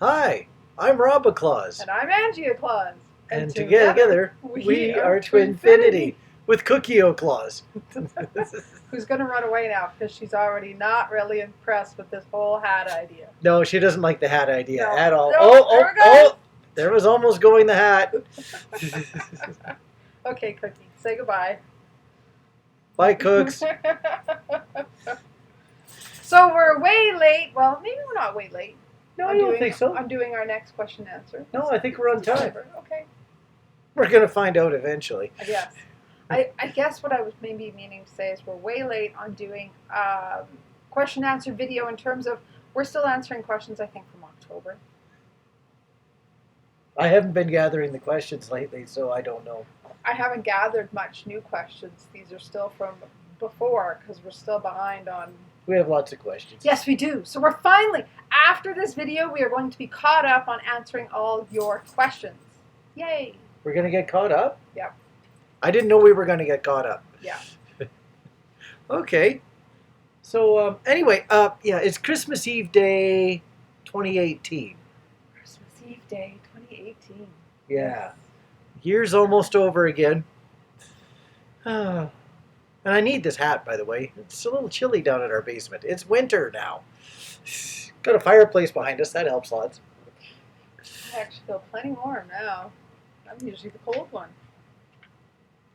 Hi, I'm Rob Claus. And I'm Angie of Claus. And together we are TwinFinity with Cookie O'Claus. Who's going to run away now because she's already not really impressed with this whole hat idea. No, she doesn't like the hat idea at all. No, there was almost going the hat. Okay, Cookie, say goodbye. Bye, Cooks. So we're way late. Well, maybe we're not way late. No, I don't think so. I'm doing our next question and answer. No, I think we're on time. Okay. We're going to find out eventually. Yes. I guess what I was maybe meaning to say is we're way late on doing question and answer video in terms of we're still answering questions, I think, from October. I haven't been gathering the questions lately, so I don't know. I haven't gathered much new questions. These are still from before because we're still behind on... We have lots of questions. Yes, we do. So we're finally, after this video, we are going to be caught up on answering all your questions. Yay. We're going to get caught up? Yep. I didn't know we were going to get caught up. Yeah. Okay. So, anyway, yeah, it's Christmas Eve Day 2018. Christmas Eve Day 2018. Yeah. Year's almost over again. And I need this hat, by the way. It's a little chilly down in our basement. It's winter now. Got a fireplace behind us. That helps lots. I actually feel plenty warm now. I'm usually the cold one.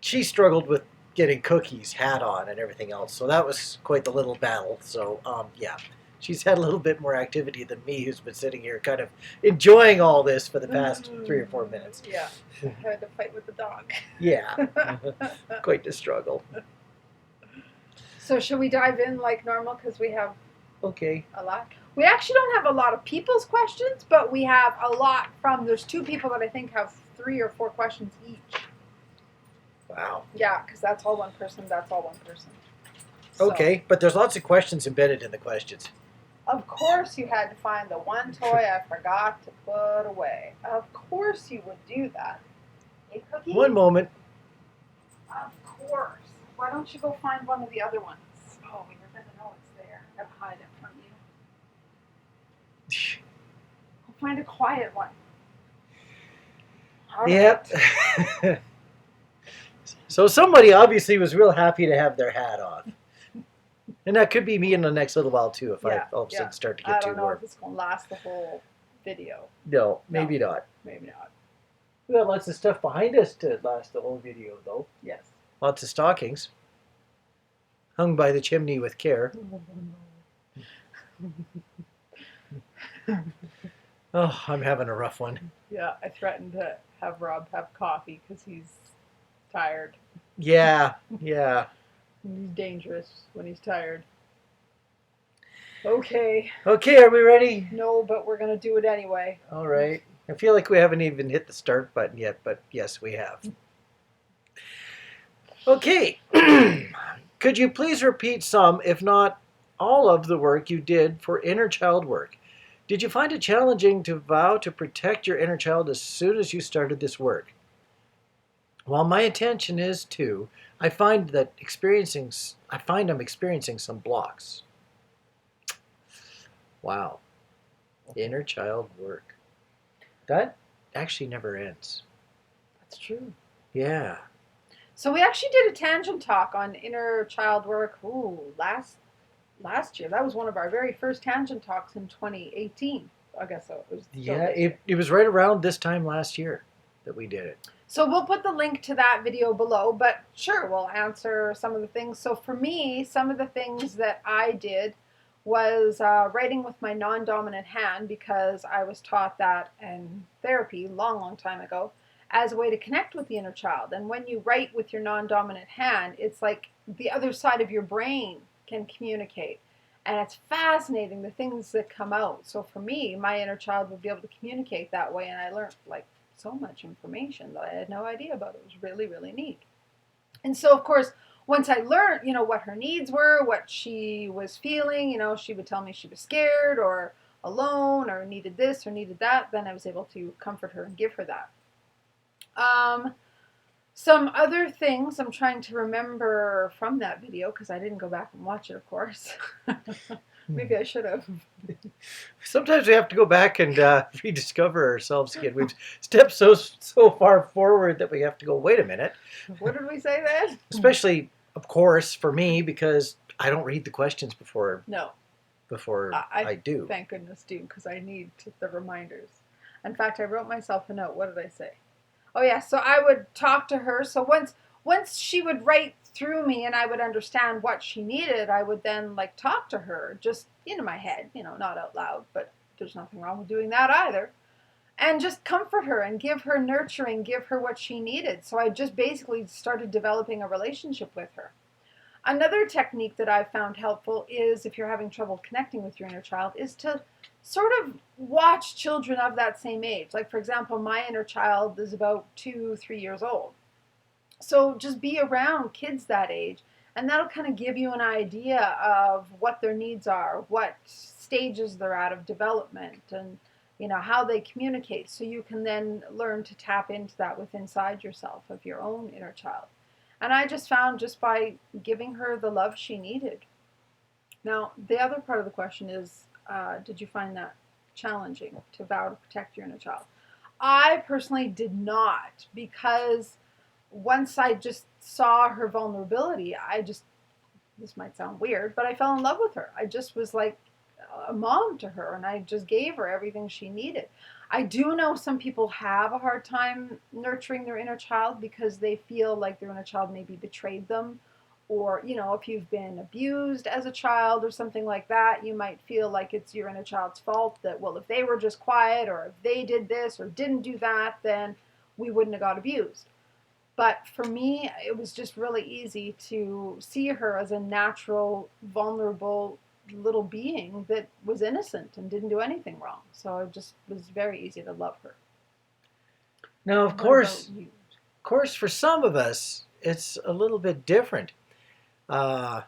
She struggled with getting Cookie's hat on and everything else, so that was quite the little battle. So, yeah. She's had a little bit more activity than me, who's been sitting here kind of enjoying all this for the past 3 or 4 minutes. Yeah. I had to fight with the dog. Yeah. Quite the struggle. So should we dive in like normal because we have a lot? We actually don't have a lot of people's questions, but we have a lot from, there's 2 people that I think have 3 or 4 questions each. Wow. Yeah, because that's all one person, that's all one person. So, okay, but there's lots of questions embedded in the questions. Of course you had to find the one toy I forgot to put away. Of course you would do that. Hey, Cookie? One moment. Of course. Why don't you go find one of the other ones? Oh, you're going to know it's there. I gotta hide it from you. Go find a quiet one. All yep. Right. So somebody obviously was real happy to have their hat on. And that could be me in the next little while too if I all of a sudden start to get too warm. I don't know if it's going to last the whole video. No, maybe not. Maybe not. We got lots of stuff behind us to last the whole video though. Yes. Lots of stockings. Hung by the chimney with care. Oh, I'm having a rough one. Yeah, I threatened to have Rob have coffee because he's tired. Yeah, yeah. He's dangerous when he's tired. Okay. Okay, are we ready? No, but we're going to do it anyway. All right. I feel like we haven't even hit the start button yet, but yes, we have. Okay. Could you please repeat some, if not all of the work you did for inner child work? Did you find it challenging to vow to protect your inner child as soon as you started this work? While my intention is to, I find I'm experiencing some blocks. Wow. Inner child work. That actually never ends. That's true. Yeah. So we actually did a tangent talk on inner child work last year. That was one of our very first tangent talks in 2018. I guess so. It was it was right around this time last year that we did it. So we'll put the link to that video below, but sure, we'll answer some of the things. So for me, some of the things that I did was writing with my non-dominant hand because I was taught that in therapy long time ago as a way to connect with the inner child. And when you write with your non-dominant hand, it's like the other side of your brain can communicate. And it's fascinating, the things that come out. So for me, my inner child would be able to communicate that way, and I learned like so much information that I had no idea about. It was really, really neat. And so, of course, once I learned, what her needs were, what she was feeling, she would tell me she was scared or alone or needed this or needed that, then I was able to comfort her and give her that. Some other things I'm trying to remember from that video, because I didn't go back and watch it, of course. Maybe I should have. Sometimes we have to go back and rediscover ourselves again. We've stepped so far forward that we have to go, wait a minute. What did we say then? Especially, of course, for me, because I don't read the questions before No. I do. Thank goodness do, because I need the reminders. In fact, I wrote myself a note. What did I say? Oh yeah, so I would talk to her. So once she would write through me and I would understand what she needed, I would then like talk to her just in my head, not out loud, but there's nothing wrong with doing that either. And just comfort her and give her nurturing, give her what she needed. So I just basically started developing a relationship with her. Another technique that I've found helpful is, if you're having trouble connecting with your inner child, is to sort of watch children of that same age. Like, for example, my inner child is about 2-3 years old. So just be around kids that age, and that'll kind of give you an idea of what their needs are, what stages they're at of development, and how they communicate. So you can then learn to tap into that inside yourself of your own inner child. And I just found, just by giving her the love she needed. Now, the other part of the question is, did you find that challenging to vow to protect your inner child? I personally did not, because once I just saw her vulnerability, this might sound weird, but I fell in love with her. I just was like a mom to her, and I just gave her everything she needed. I do know some people have a hard time nurturing their inner child because they feel like their inner child maybe betrayed them, or if you've been abused as a child or something like that, you might feel like it's your inner child's fault, that, well, if they were just quiet, or if they did this or didn't do that, then we wouldn't have got abused. But for me, it was just really easy to see her as a natural, vulnerable little being that was innocent and didn't do anything wrong. So it just was very easy to love her. Now, of course, for some of us, it's a little bit different. I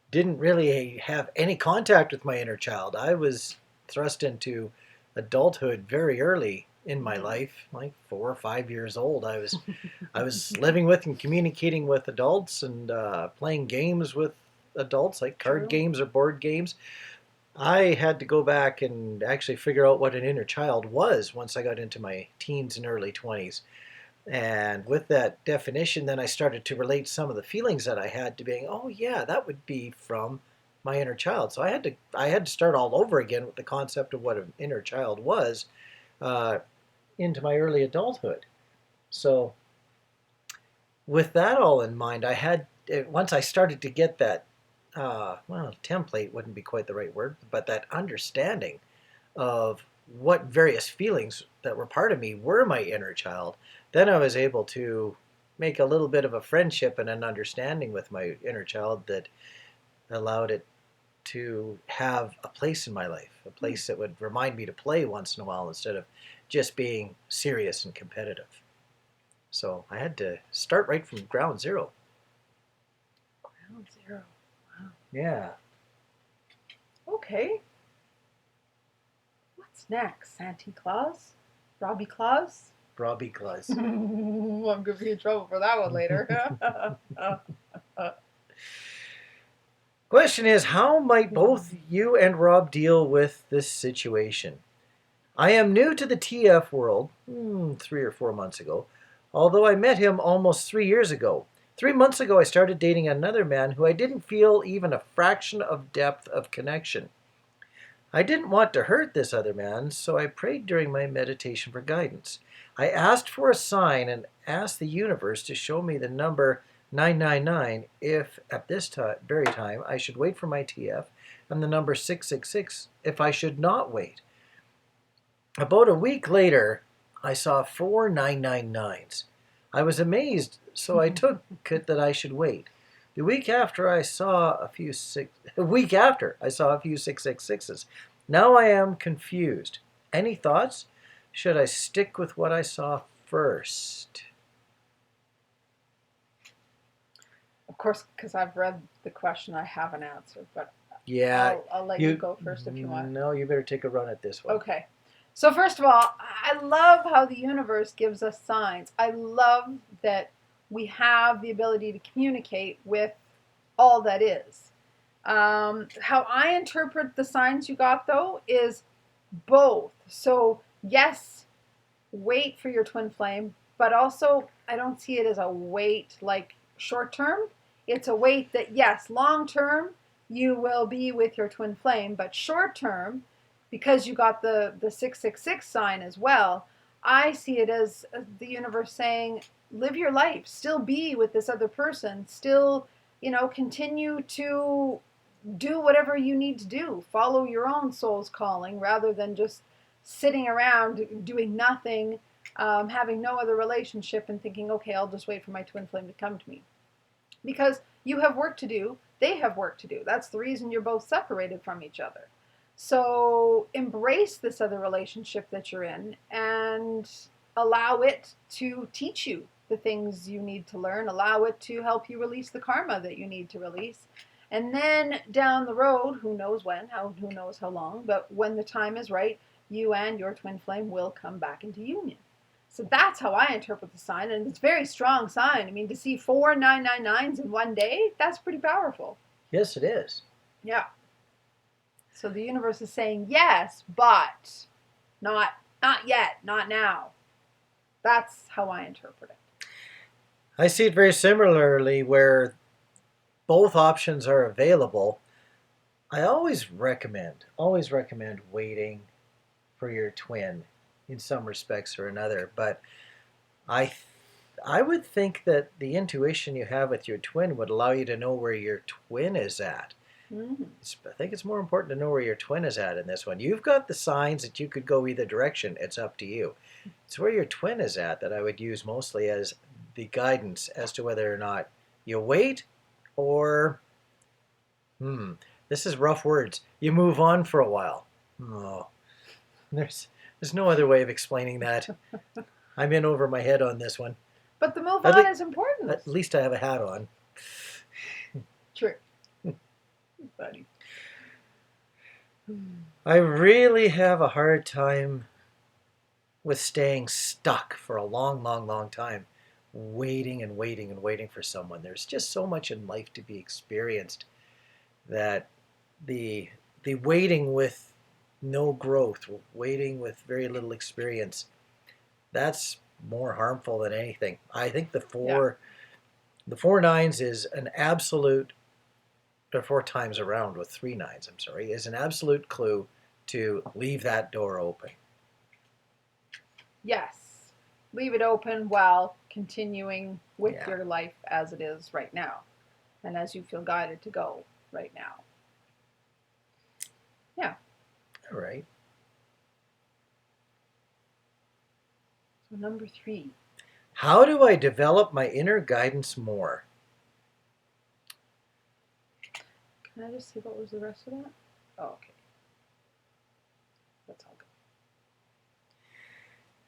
didn't really have any contact with my inner child. I was thrust into adulthood very early in my life, like 4 or 5 years old. I was living with and communicating with adults, and playing games with adults, like card games or board games. I had to go back and actually figure out what an inner child was once I got into my teens and early 20s. And with that definition, then I started to relate some of the feelings that I had to being, oh yeah, that would be from my inner child. So I had to start all over again with the concept of what an inner child was into my early adulthood. So with that all in mind, once I started to get that, template wouldn't be quite the right word, but that understanding of what various feelings that were part of me were my inner child, then I was able to make a little bit of a friendship and an understanding with my inner child that allowed it to have a place in my life, a place that would remind me to play once in a while instead of just being serious and competitive. So I had to start right from ground zero. Ground zero. Wow. Yeah. Okay. What's next? Santa Claus? Robbie Claus? Robbie Claus. I'm going to be in trouble for that one later. Question is, how might both you and Rob deal with this situation? I am new to the TF world, 3 or 4 months ago, although I met him almost 3 years ago. 3 months ago, I started dating another man who I didn't feel even a fraction of depth of connection. I didn't want to hurt this other man, so I prayed during my meditation for guidance. I asked for a sign and asked the universe to show me the number 999 if, at this very time, I should wait for my TF, and the number 666 if I should not wait. About a week later, I saw 4 999s. I was amazed, so I took it that I should wait. The week after, I saw a few 666s. Now I am confused. Any thoughts? Should I stick with what I saw first? Of course, because I've read the question, I have an answer, but yeah, I'll let you go first if you want. No, you better take a run at this one. Okay. So first of all, I love how the universe gives us signs. I love that we have the ability to communicate with all that is. How I interpret the signs you got, though, is both. So, yes, wait for your twin flame, but also I don't see it as a wait like short term. It's a wait that, yes, long term you will be with your twin flame, but short term, because you got the 666 sign as well, I see it as the universe saying, live your life, still be with this other person, still, continue to do whatever you need to do. Follow your own soul's calling rather than just sitting around doing nothing, having no other relationship and thinking, okay, I'll just wait for my twin flame to come to me. Because you have work to do, they have work to do. That's the reason you're both separated from each other. So embrace this other relationship that you're in and allow it to teach you the things you need to learn. Allow it to help you release the karma that you need to release. And then down the road, who knows when, who knows how long, but when the time is right, you and your twin flame will come back into union. So that's how I interpret the sign, and it's a very strong sign. I mean, to see 4 999s in one day, that's pretty powerful. Yes, it is. Yeah. So the universe is saying yes, but not yet, not now. That's how I interpret it. I see it very similarly where both options are available. I always recommend waiting for your twin in some respects or another, but I would think that the intuition you have with your twin would allow you to know where your twin is at. Mm-hmm. I think it's more important to know where your twin is at in this one. You've got the signs that you could go either direction. It's up to you. It's where your twin is at that I would use mostly as the guidance as to whether or not you wait or, this is rough words. You move on for a while. Oh, there's no other way of explaining that. I'm in over my head on this one. But the move on is important. At least I have a hat on. True. Buddy. I really have a hard time with staying stuck for a long, long, long time, waiting and waiting and waiting for someone. There's just so much in life to be experienced that the waiting with no growth, waiting with very little experience, that's more harmful than anything. I think the four nines is an absolute, or 4 times around with 3 nines, I'm sorry, is an absolute clue to leave that door open. Yes. Leave it open while continuing with your life as it is right now and as you feel guided to go right now. Yeah. All right. So number 3. How do I develop my inner guidance more? Can I just see what was the rest of that? Oh, okay. That's all good.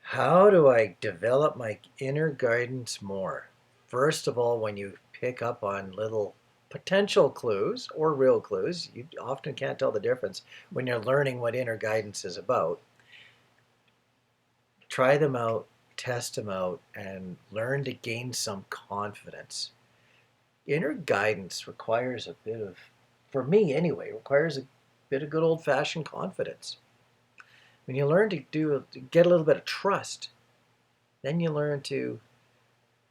How do I develop my inner guidance more? First of all, when you pick up on little potential clues or real clues, you often can't tell the difference when you're learning what inner guidance is about. Try them out, test them out, and learn to gain some confidence. Inner guidance requires a bit of, for me anyway, requires a bit of good old-fashioned confidence. When you learn to get a little bit of trust, then you learn to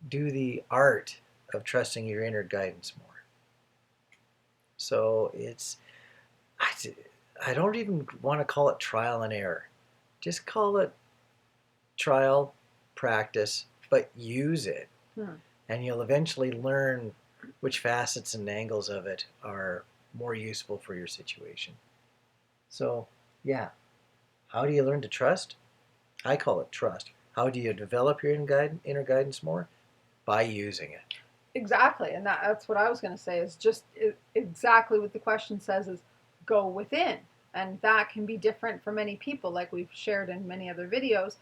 do the art of trusting your inner guidance more. So I don't even want to call it trial and error. Just call it trial, practice, but use it. And you'll eventually learn which facets and angles of it are more useful for your situation. So, yeah. How do you learn to trust? I call it trust. How do you develop your inner guidance more? By using it. Exactly, and that's what I was going to say is just exactly what the question says is go within. And that can be different for many people, like we've shared in many other videos.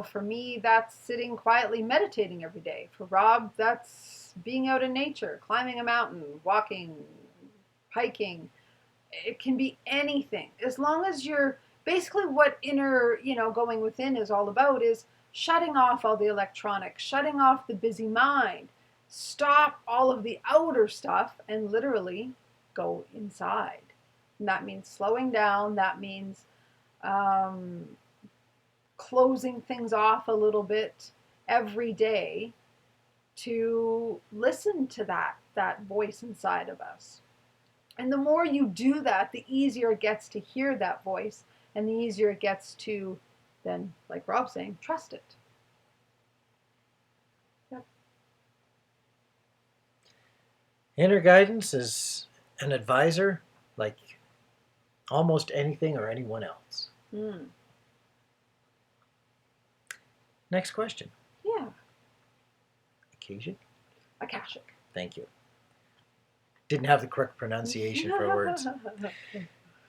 For me, that's sitting quietly meditating every day. For Rob, that's being out in nature, climbing a mountain, walking, hiking. It can be anything. As long as you're basically what inner, going within is all about is shutting off all the electronics, shutting off the busy mind. Stop all of the outer stuff and literally go inside. And that means slowing down. That means closing things off a little bit every day to listen to that voice inside of us. And the more you do that, the easier it gets to hear that voice, and the easier it gets to then, like Rob's saying, trust it. Yep. Inner guidance is an advisor like almost anything or anyone else. Next question. Yeah. Akashic? Thank you. Didn't have the correct pronunciation for words.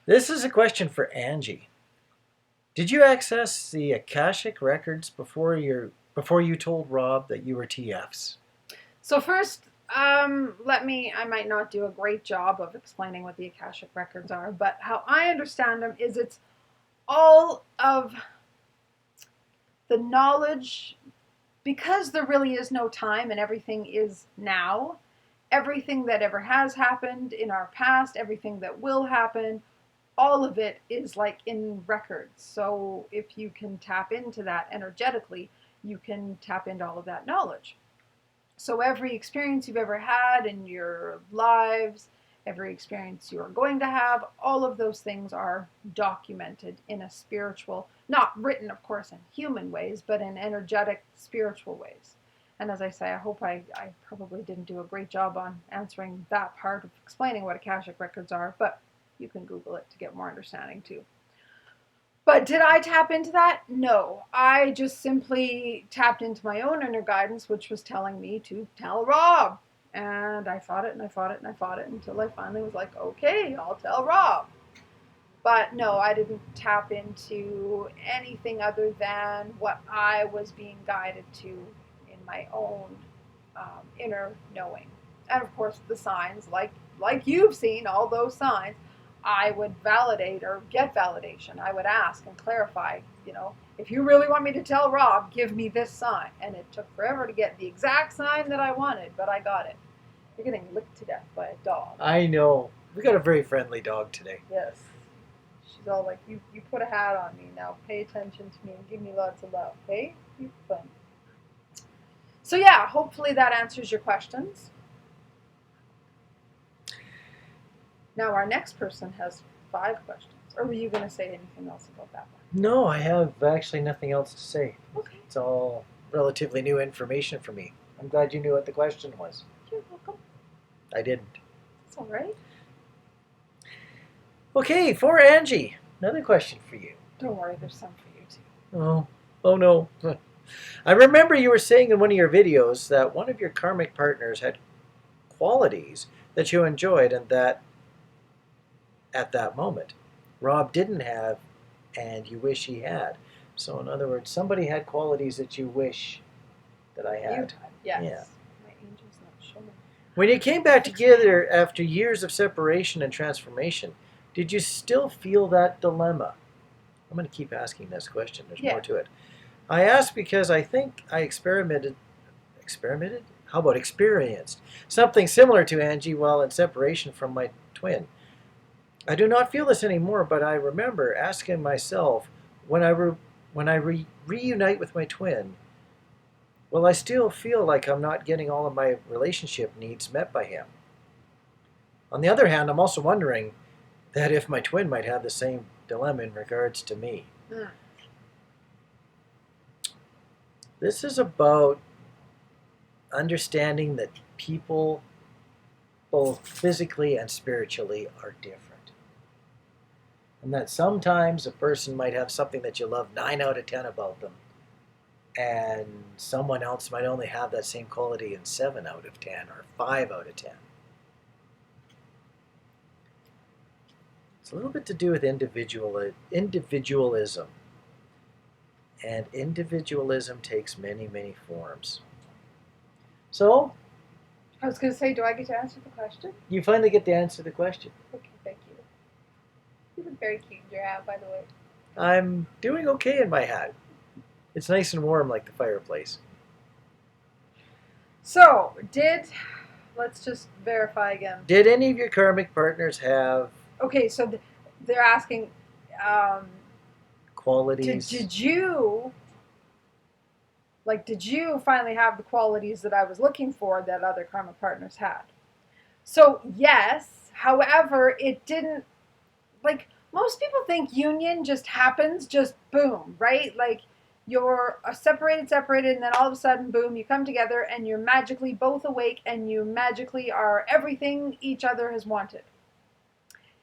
This is a question for Angie. Did you access the Akashic records before you told Rob that you were TFs? So first, I might not do a great job of explaining what the Akashic records are, but how I understand them is it's all of the knowledge, because there really is no time and everything is now. Everything that ever has happened in our past, everything that will happen, all of it is like in records. So if you can tap into that energetically, you can tap into all of that knowledge. So every experience you've ever had in your lives, every experience you are going to have, all of those things are documented in a spiritual, not written, of course, in human ways, but in energetic, spiritual ways. And as I say, I hope I probably didn't do a great job on answering that part of explaining what Akashic records are, but you can Google it to get more understanding too. But did I tap into that? No. I just simply tapped into my own inner guidance, which was telling me to tell Rob. And I fought it and I fought it and I fought it until I finally was like, okay, I'll tell Rob. But no, I didn't tap into anything other than what I was being guided to in my own inner knowing. And of course, the signs, like you've seen, all those signs, I would validate or get validation. I would ask and clarify, if you really want me to tell Rob, give me this sign. And it took forever to get the exact sign that I wanted, but I got it. You're getting licked to death by a dog. I know. We got a very friendly dog today. Yes. She's all like, you put a hat on me now. Pay attention to me and give me lots of love. Okay? You're fun. So yeah, hopefully that answers your questions. Now our next person has 5 questions. Or were you going to say anything else about that one? No, I have actually nothing else to say. Okay. It's all relatively new information for me. I'm glad you knew what the question was. You're welcome. I didn't. It's all right. Okay, for Angie, another question for you. Don't worry, there's some for you too. Oh no. I remember you were saying in one of your videos that one of your karmic partners had qualities that you enjoyed and that at that moment Rob didn't have and you wish he had. So in other words, somebody had qualities that you wish that I had. Yes. Yeah. My angel's not showing. When you came back together after years of separation and transformation, did you still feel that dilemma? I'm going to keep asking this question. There's more to it. I ask because I think I experienced something similar to Angie while in separation from my twin. I do not feel this anymore, but I remember asking myself when I reunite with my twin, will I still feel like I'm not getting all of my relationship needs met by him? On the other hand, I'm also wondering that if my twin might have the same dilemma in regards to me. This is about understanding that people, both physically and spiritually, are different. And that sometimes a person might have something that you love 9 out of 10 about them, and someone else might only have that same quality in 7 out of 10 or 5 out of 10. It's a little bit to do with individualism. And individualism takes many, many forms. So, I was going to say, do I get to answer the question? you finally get to answer the question. Okay, thank you. You look very cute in your hat, by the way. I'm doing okay in my hat. It's nice and warm like the fireplace. So, did let's just verify again. Did any of your karmic partners have Okay, so they're asking, qualities? did you finally have the qualities that I was looking for that other karmic partners had? So yes, however, it didn't, like, most people think union just happens, just boom, right? Like, you're separated, and then all of a sudden, boom, you come together and you're magically both awake and you magically are everything each other has wanted.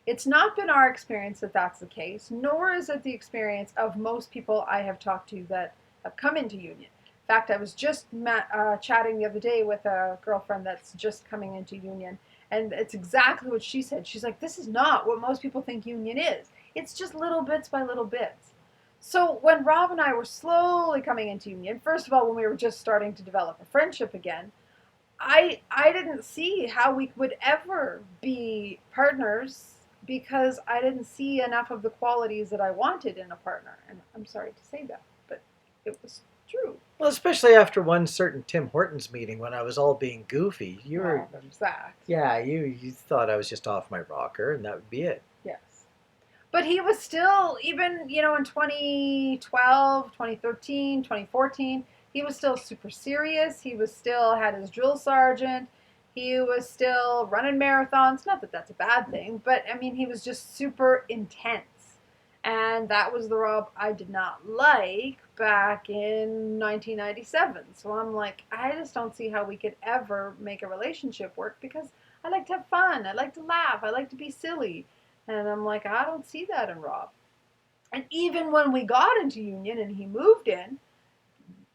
It's not been our experience that that's the case, nor is it the experience of most people I have talked to that have come into union. In fact, I was just chatting the other day with a girlfriend that's just coming into union, and it's exactly what she said. She's like, this is not what most people think union is. It's just little bits by little bits. So when Rob and I were slowly coming into union, first of all, when we were just starting to develop a friendship again, I didn't see how we would ever be partners because I didn't see enough of the qualities that I wanted in a partner. And I'm sorry to say that, but it was true. Well, especially after one certain Tim Hortons meeting when I was all being goofy. You were, Oh, there's that. yeah, you thought I was just off my rocker, and that would be it. Yes. But he was still, even, in 2012, 2013, 2014, he was still super serious. He was still had his drill sergeant. He was still running marathons. Not that that's a bad thing, but I mean, he was just super intense. And that was the Rob I did not like back in 1997. So I'm like, I just don't see how we could ever make a relationship work because I like to have fun. I like to laugh. I like to be silly. And I'm like, I don't see that in Rob. And even when we got into union and he moved in,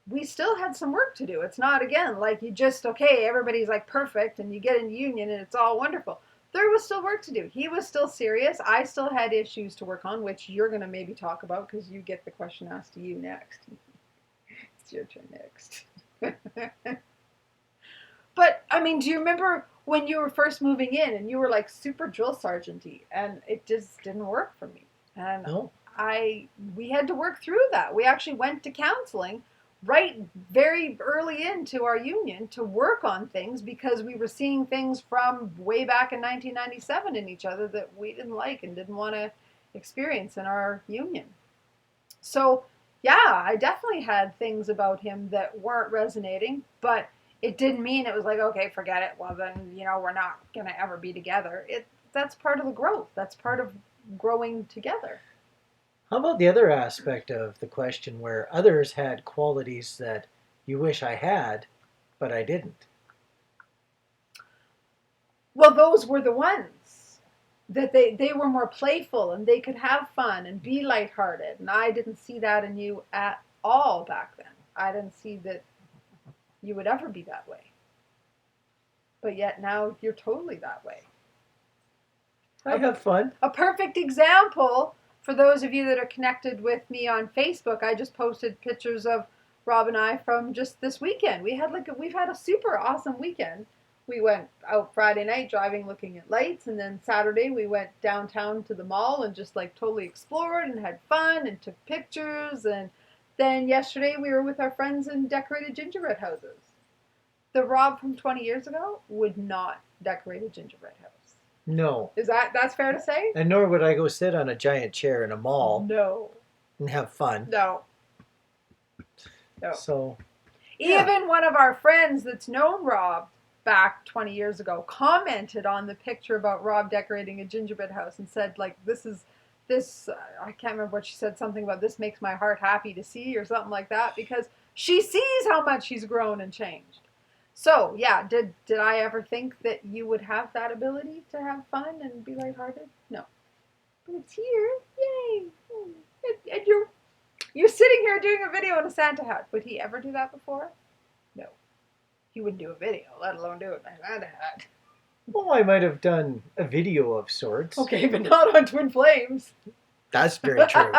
we still had some work to do. It's not, again, like you just, okay, everybody's like perfect and you get into union and it's all wonderful. There was still work to do. He was still serious. I still had issues to work on, which you're going to maybe talk about because you get the question asked to you next. It's your turn next. But, I mean, do you remember when you were first moving in and you were like super drill sergeant-y and it just didn't work for me? And No. we had to work through that. We actually went to counseling right very early into our union to work on things because we were seeing things from way back in 1997 in each other that we didn't like and didn't want to experience in our union. So, yeah, I definitely had things about him that weren't resonating, but it didn't mean it was like, okay, forget it. Well, then, we're not going to ever be together. That's part of the growth. That's part of growing together. How about the other aspect of the question where others had qualities that you wish I had, but I didn't? Well, those were the ones that they were more playful and they could have fun and be lighthearted. And I didn't see that in you at all back then. I didn't see that you would ever be that way. But yet now you're totally that way. I have fun. A perfect example for those of you that are connected with me on Facebook, I just posted pictures of Rob and I from just this weekend. We've had a super awesome weekend. We went out Friday night driving, looking at lights, and then Saturday we went downtown to the mall and just like totally explored and had fun and took pictures. And then yesterday we were with our friends and decorated gingerbread houses. The Rob from 20 years ago would not decorate a gingerbread house. No. That's fair to say? And nor would I go sit on a giant chair in a mall. No. And have fun. No. So, even one of our friends that's known Rob back 20 years ago commented on the picture about Rob decorating a gingerbread house and said, like, I can't remember what she said, something about this makes my heart happy to see or something like that, because she sees how much he's grown and changed. So, yeah, did I ever think that you would have that ability to have fun and be lighthearted? No. But it's here. Yay. And you're sitting here doing a video in a Santa hat. Would he ever do that before? No. He wouldn't do a video, let alone do it in a Santa hat. Well, I might have done a video of sorts. Okay, but not on Twin Flames. That's very true.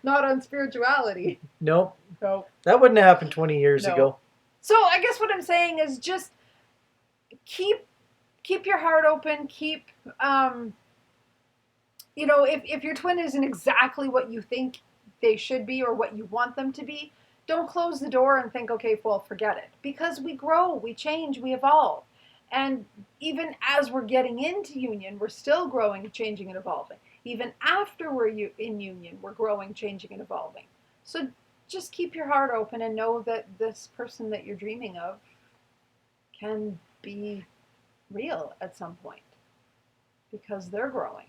Not on spirituality. Nope. No. That wouldn't have happened 20 years ago. So I guess what I'm saying is just keep your heart open. Keep, if your twin isn't exactly what you think they should be or what you want them to be, don't close the door and think, okay, well, forget it. Because we grow, we change, we evolve. And even as we're getting into union, we're still growing, changing, and evolving. Even after we're in union, we're growing, changing, and evolving. So just keep your heart open and know that this person that you're dreaming of can be real at some point because they're growing.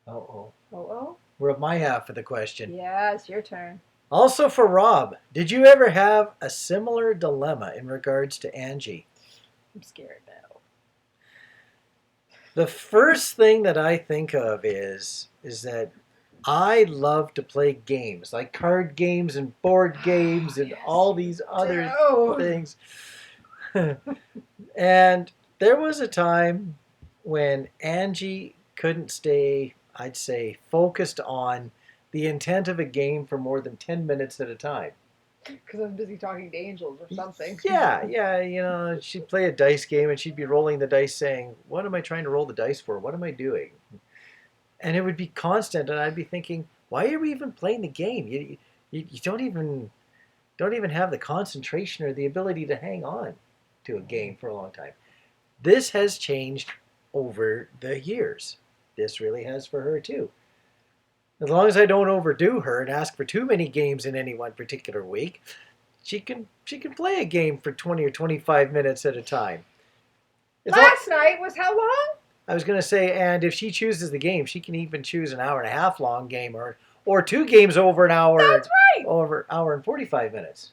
Uh-oh. Oh, We're at my half of the question. yeah, it's your turn. Also for Rob, did you ever have a similar dilemma in regards to Angie? I'm scared now. The first thing that I think of is that I love to play games, like card games and board games and Yes, all these other do. things. And there was a time when Angie couldn't stay, I'd say, focused on the intent of a game for more than 10 minutes at a time. Because I'm busy talking to angels or something. Yeah, you know, she'd play a dice game and she'd be rolling the dice saying, what am I trying to roll the dice for? What am I doing? And it would be constant, and I'd be thinking, why are we even playing the game? You don't even have the concentration or the ability to hang on to a game for a long time. This has changed over the years. This really has for her too. As long as I don't overdo her and ask for too many games in any one particular week, she can play a game for 20 or 25 minutes at a time. Last night was how long? I was going to say, and if she chooses the game, she can even choose an hour and a half long game or two games over an hour. That's right. Over hour and 45 minutes.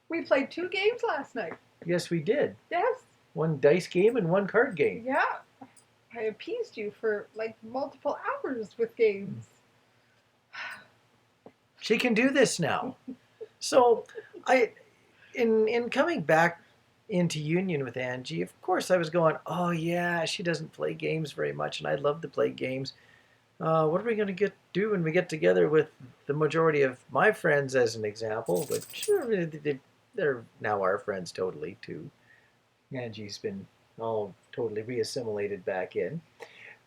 We played 2 games last night. Yes, we did. Yes. One dice game and one card game. Yeah. I appeased you for like multiple hours with games. She can do this now. So in coming back into union with Angie, of course I was going, oh yeah, she doesn't play games very much and I'd love to play games. What are we going to do when we get together with the majority of my friends, as an example, which they're now our friends totally too. Angie's been all totally reassimilated back in.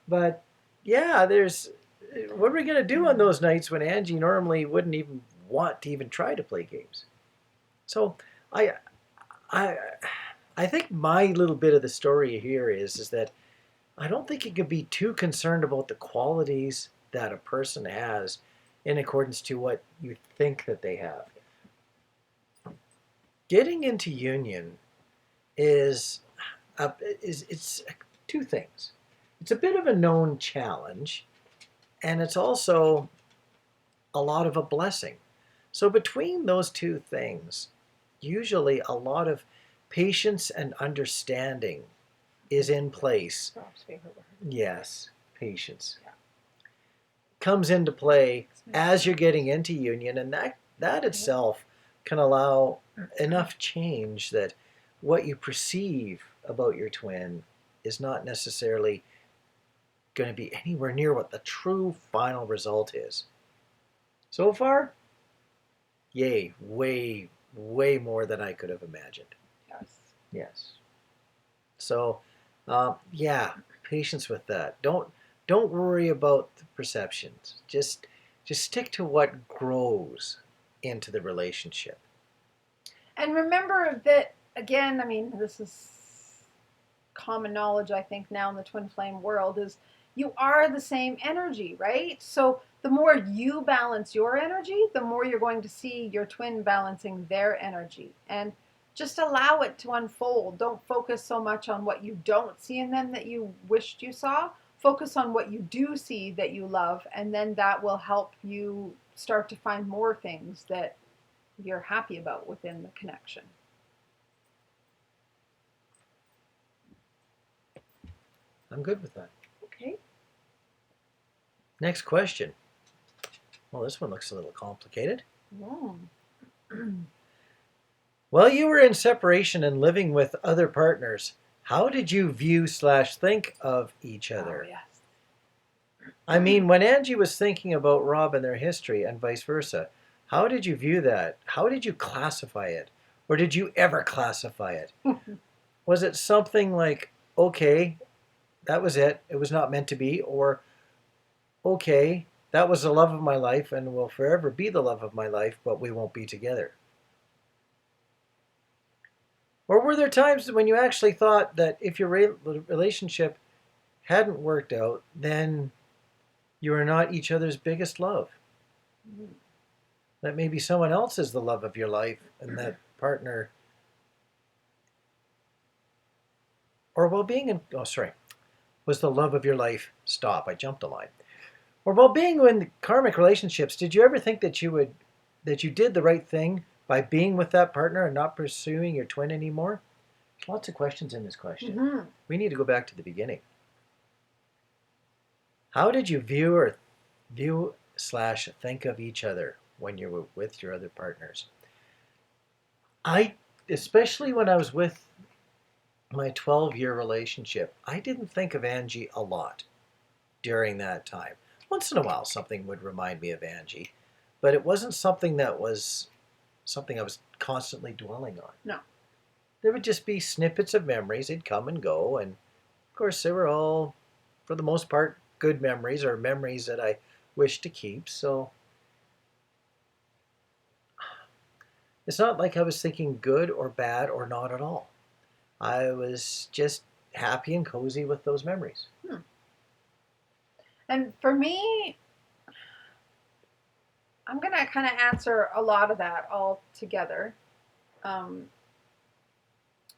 But yeah, what are we going to do on those nights when Angie normally wouldn't even want to even try to play games? So I think my little bit of the story here is that I don't think you could be too concerned about the qualities that a person has in accordance to what you think that they have. Getting into union is it's two things. It's a bit of a known challenge, and it's also a lot of a blessing. So between those two things, usually a lot of patience and understanding is in place. Rob's favorite word. Yes, patience. Yeah. Comes into play as you're getting into union, and that itself can allow enough change that what you perceive about your twin is not necessarily going to be anywhere near what the true final result is. So far, yay, way, way more than I could have imagined. Yes. So, yeah, patience with that. Don't worry about the perceptions. Just stick to what grows into the relationship. And remember that, again, I mean, this is common knowledge, I think, now in the twin flame world, is you are the same energy, right? So the more you balance your energy, the more you're going to see your twin balancing their energy. And just allow it to unfold. Don't focus so much on what you don't see in them that you wished you saw. Focus on what you do see that you love, and then that will help you start to find more things that you're happy about within the connection. I'm good with that. Okay. Next question. Well, this one looks a little complicated. While you were in separation and living with other partners, how did you view / think of each other? Oh, yes. I mean, when Angie was thinking about Rob and their history and vice versa, how did you view that? How did you classify it? Or did you ever classify it? Was it something like, okay, that was it. It was not meant to be. Or, okay, that was the love of my life and will forever be the love of my life, but we won't be together. Or were there times when you actually thought that if your relationship hadn't worked out, then you are not each other's biggest love? That maybe someone else is the love of your life, and that partner, or while being in, oh, sorry, was the love of your life. Stop, I jumped a line. Or while being in karmic relationships, did you ever think that you did the right thing by being with that partner and not pursuing your twin anymore? There's lots of questions in this question. Mm-hmm. We need to go back to the beginning. How did you view/think of each other when you were with your other partners? Especially when I was with my 12-year relationship, I didn't think of Angie a lot during that time. Once in a while, something would remind me of Angie, but it wasn't something that was something I was constantly dwelling on. No. There would just be snippets of memories. They'd come and go, and of course, they were all, for the most part, good memories or memories that I wish to keep. So it's not like I was thinking good or bad or not at all. I was just happy and cozy with those memories. And for me, I'm going to kind of answer a lot of that all together.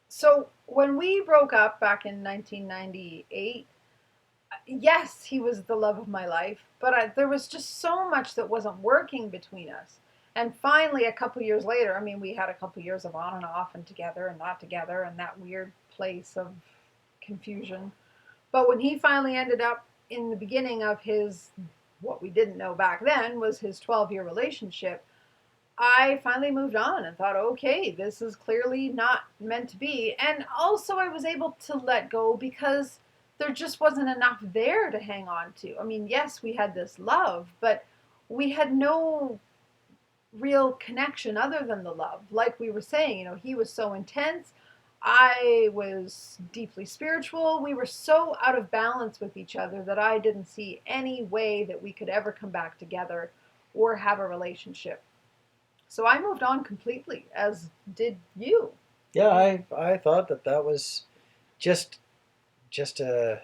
So when we broke up back in 1998, yes, he was the love of my life, but there was just so much that wasn't working between us. And finally, a couple years later, I mean, we had a couple years of on and off and together and not together and that weird place of confusion. But when he finally ended up in the beginning of his, what we didn't know back then was his 12-year relationship, I finally moved on and thought, okay, this is clearly not meant to be. And also I was able to let go because there just wasn't enough there to hang on to. I mean, yes, we had this love, but we had no real connection other than the love. Like we were saying, he was so intense. I was deeply spiritual. We were so out of balance with each other that I didn't see any way that we could ever come back together or have a relationship. So I moved on completely, as did you. Yeah, I thought that was just a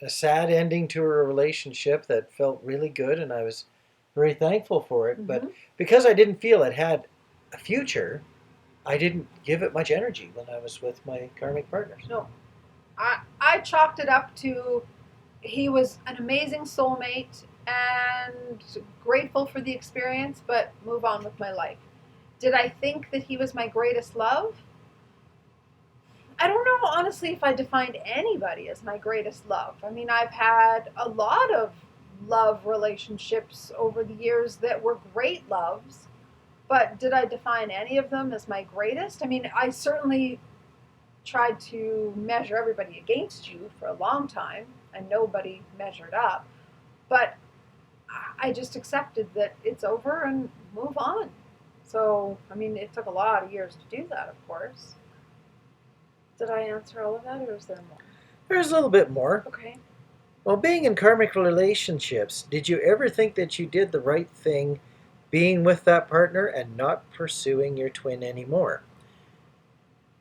sad ending to a relationship that felt really good, and I was very thankful for it. But because I didn't feel it had a future, I didn't give it much energy when I was with my karmic partners. No, I chalked it up to he was an amazing soulmate and grateful for the experience, but move on with my life. Did I think that he was my greatest love? I don't know, honestly, if I defined anybody as my greatest love. I mean, I've had a lot of love relationships over the years that were great loves, but did I define any of them as my greatest? I mean, I certainly tried to measure everybody against you for a long time, and nobody measured up. But I just accepted that it's over and move on. So, I mean, it took a lot of years to do that, of course. Did I answer all of that, or is there more? There's a little bit more. Okay. Well, being in karmic relationships, did you ever think that you did the right thing being with that partner and not pursuing your twin anymore?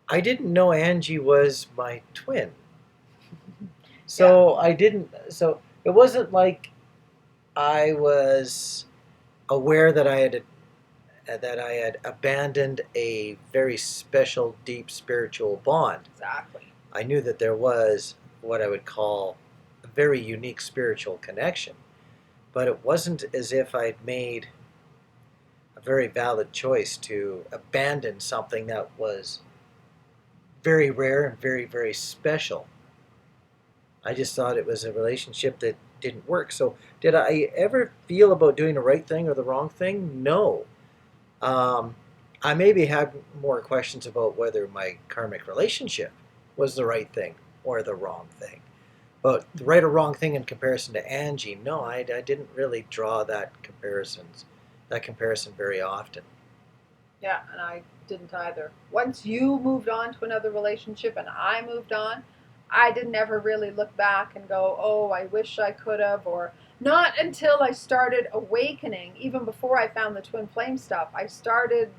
I didn't know Angie was my twin. So I didn't, so it wasn't like I was aware that I had abandoned a very special, deep spiritual bond. Exactly. I knew that there was what I would call a very unique spiritual connection, but it wasn't as if I'd made a very valid choice to abandon something that was very rare and very, very special. I just thought it was a relationship that didn't work. So, did I ever feel about doing the right thing or the wrong thing? No. I maybe had more questions about whether my karmic relationship was the right thing or the wrong thing. But the right or wrong thing in comparison to Angie, no, I didn't really draw that comparison very often. Yeah, and I didn't either. Once you moved on to another relationship and I moved on, I didn't ever really look back and go, oh, I wish I could have, or not until I started awakening, even before I found the twin flame stuff, I started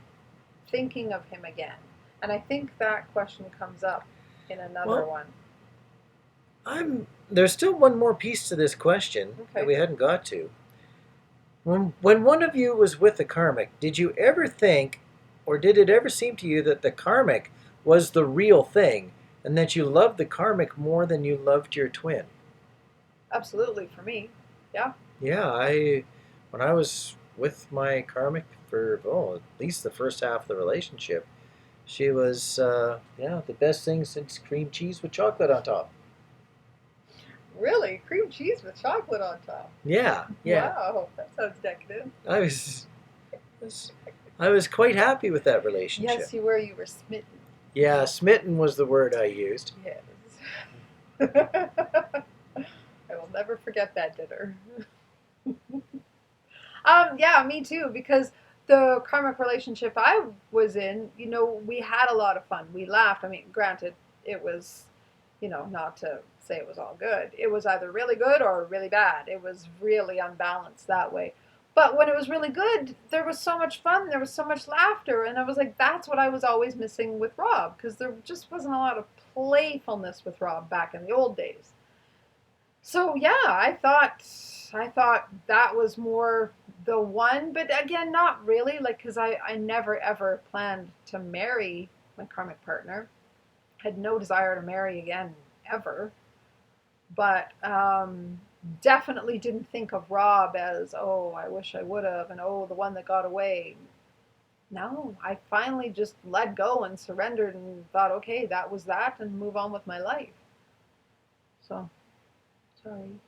thinking of him again. And I think that question comes up in another Well, one. There's still one more piece to this question that Okay. we hadn't got to. When one of you was with the karmic, did you ever think, or did it ever seem to you that the karmic was the real thing, and that you loved the karmic more than you loved your twin? Absolutely, for me. Yeah. Yeah, when I was with my karmic for at least the first half of the relationship, she was the best thing since cream cheese with chocolate on top. Really? Cream cheese with chocolate on top? Yeah, yeah. Wow, that sounds decadent. I was I was quite happy with that relationship. Yes, you were. You were smitten. Yeah, smitten was the word I used. Yes. I will never forget that dinner. Yeah, me too, because the karmic relationship I was in, we had a lot of fun. We laughed. I mean, granted, it was, not to say it was all good. It was either really good or really bad. It was really unbalanced that way. But when it was really good, there was so much fun. There was so much laughter. And I was like, that's what I was always missing with Rob, because there just wasn't a lot of playfulness with Rob back in the old days. So yeah, I thought that was more the one, but again, not really. Like, because I never ever planned to marry my karmic partner. Had no desire to marry again ever, but definitely didn't think of Rob as, oh, I wish I would have, and oh, the one that got away. No, I finally just let go and surrendered and thought, okay, that was that, and move on with my life. So, sorry.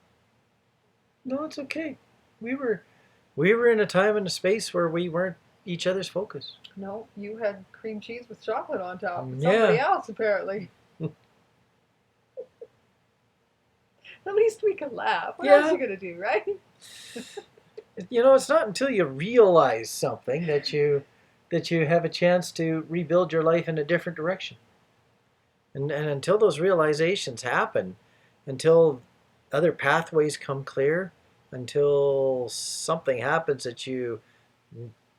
No, it's okay. We were in a time and a space where we weren't each other's focus. No, you had cream cheese with chocolate on top. Yeah. Somebody else, apparently. At least we can laugh. What else are you going to do, right? It's not until you realize something that you have a chance to rebuild your life in a different direction. And until those realizations happen, until other pathways come clear, until something happens that you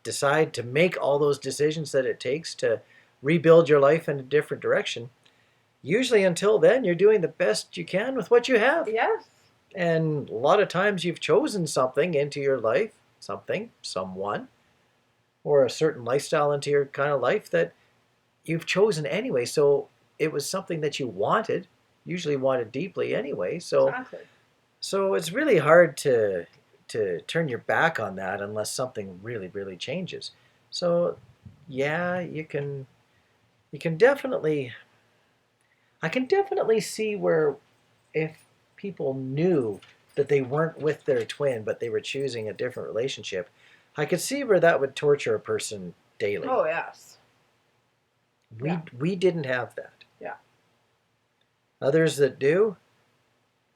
decide to make all those decisions that it takes to rebuild your life in a different direction, usually until then, you're doing the best you can with what you have. Yes. And a lot of times you've chosen something into your life, someone, or a certain lifestyle into your kind of life that you've chosen anyway. So it was something that you wanted, usually wanted deeply anyway. Exactly. So it's really hard to turn your back on that unless something really, really changes. So yeah, you can definitely, I can definitely see where if people knew that they weren't with their twin but they were choosing a different relationship, I could see where that would torture a person daily. Oh, yes. We didn't have that. Yeah. Others that do,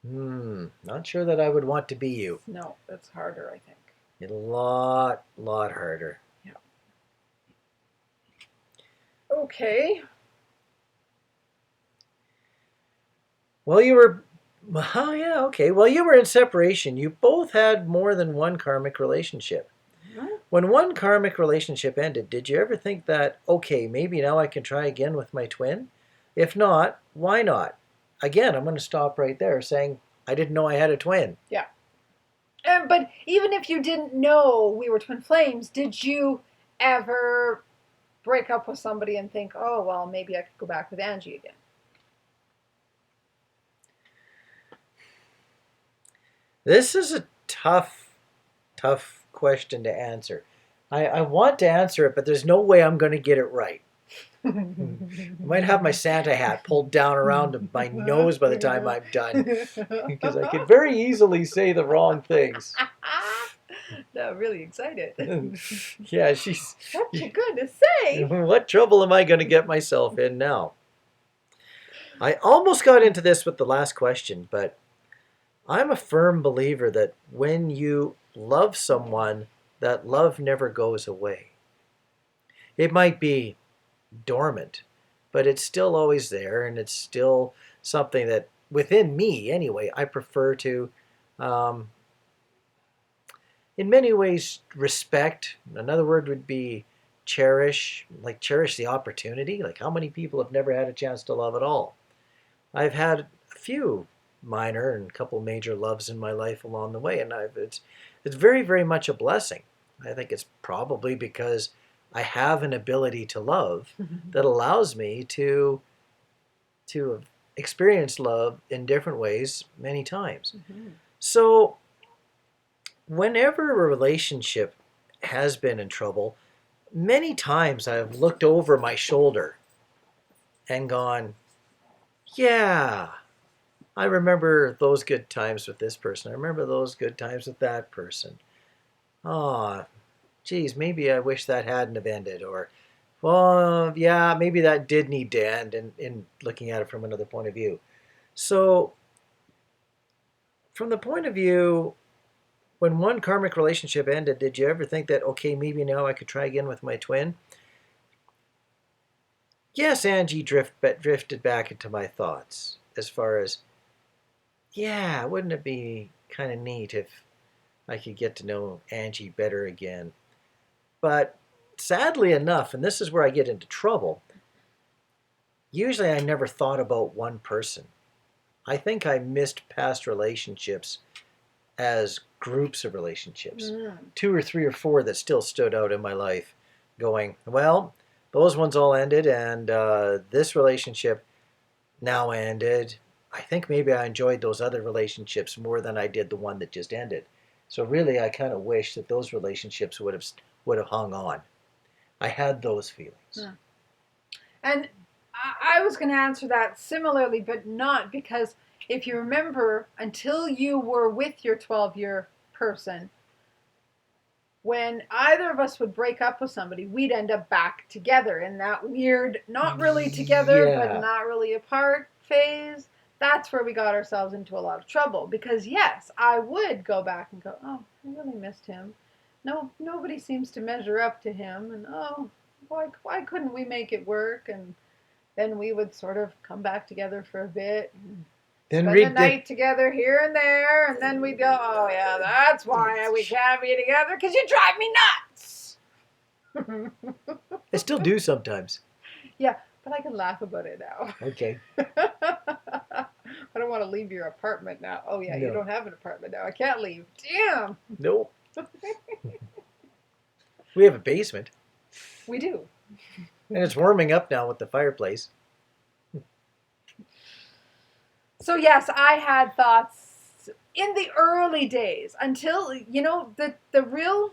not sure that I would want to be you. No, it's harder, I think. A lot harder. Yeah. Okay. Well, you were, oh yeah, okay. Well, you were in separation. You both had more than one karmic relationship. Mm-hmm. When one karmic relationship ended, did you ever think that, okay, maybe now I can try again with my twin? If not, why not? Again, I'm going to stop right there saying, I didn't know I had a twin. Yeah. But even if you didn't know we were twin flames, did you ever break up with somebody and think, oh, well, maybe I could go back with Angie again? This is a tough question to answer. I want to answer it, but there's no way I'm going to get it right. I might have my Santa hat pulled down around my nose by the time I'm done, because I could very easily say the wrong things. No, I'm really excited. Yeah, she's... What you going to say? What trouble am I going to get myself in now? I almost got into this with the last question, but I'm a firm believer that when you love someone, that love never goes away. It might be dormant, but it's still always there, and it's still something that, within me anyway, I prefer to, in many ways, respect. Another word would be cherish the opportunity. Like, how many people have never had a chance to love at all? I've had a few minor and a couple major loves in my life along the way, and it's very, very much a blessing. I think it's probably because I have an ability to love that allows me to experience love in different ways many times. So whenever a relationship has been in trouble, many times I've looked over my shoulder and gone, yeah, I remember those good times with this person. I remember those good times with that person. Oh, geez, maybe I wish that hadn't have ended. Or, well, yeah, maybe that did need to end, in looking at it from another point of view. So, from the point of view, when one karmic relationship ended, did you ever think that, okay, maybe now I could try again with my twin? Yes, Angie drifted back into my thoughts as far as, yeah, wouldn't it be kind of neat if I could get to know Angie better again? But sadly enough, and this is where I get into trouble, usually I never thought about one person. I think I missed past relationships as groups of relationships, 2 or 3 or 4 that still stood out in my life, going, well, those ones all ended, and this relationship now ended. I think maybe I enjoyed those other relationships more than I did the one that just ended. So really, I kind of wish that those relationships would have hung on. I had those feelings. And I was going to answer that similarly, but not, because if you remember, until you were with your 12-year person, when either of us would break up with somebody, we'd end up back together in that weird, not really together, but not really apart phase. That's where we got ourselves into a lot of trouble. Because yes, I would go back and go, oh, I really missed him. No, nobody seems to measure up to him. And oh, why couldn't we make it work? And then we would sort of come back together for a bit. Then spend the night together here and there, and then we'd go, oh yeah, that's why we can't be together, because you drive me nuts. I still do sometimes. Yeah, but I can laugh about it now. Okay. I don't want to leave your apartment now. Oh yeah, no. You don't have an apartment now. I can't leave. Damn. Nope. We have a basement. We do. And it's warming up now with the fireplace. So yes, I had thoughts in the early days until, the real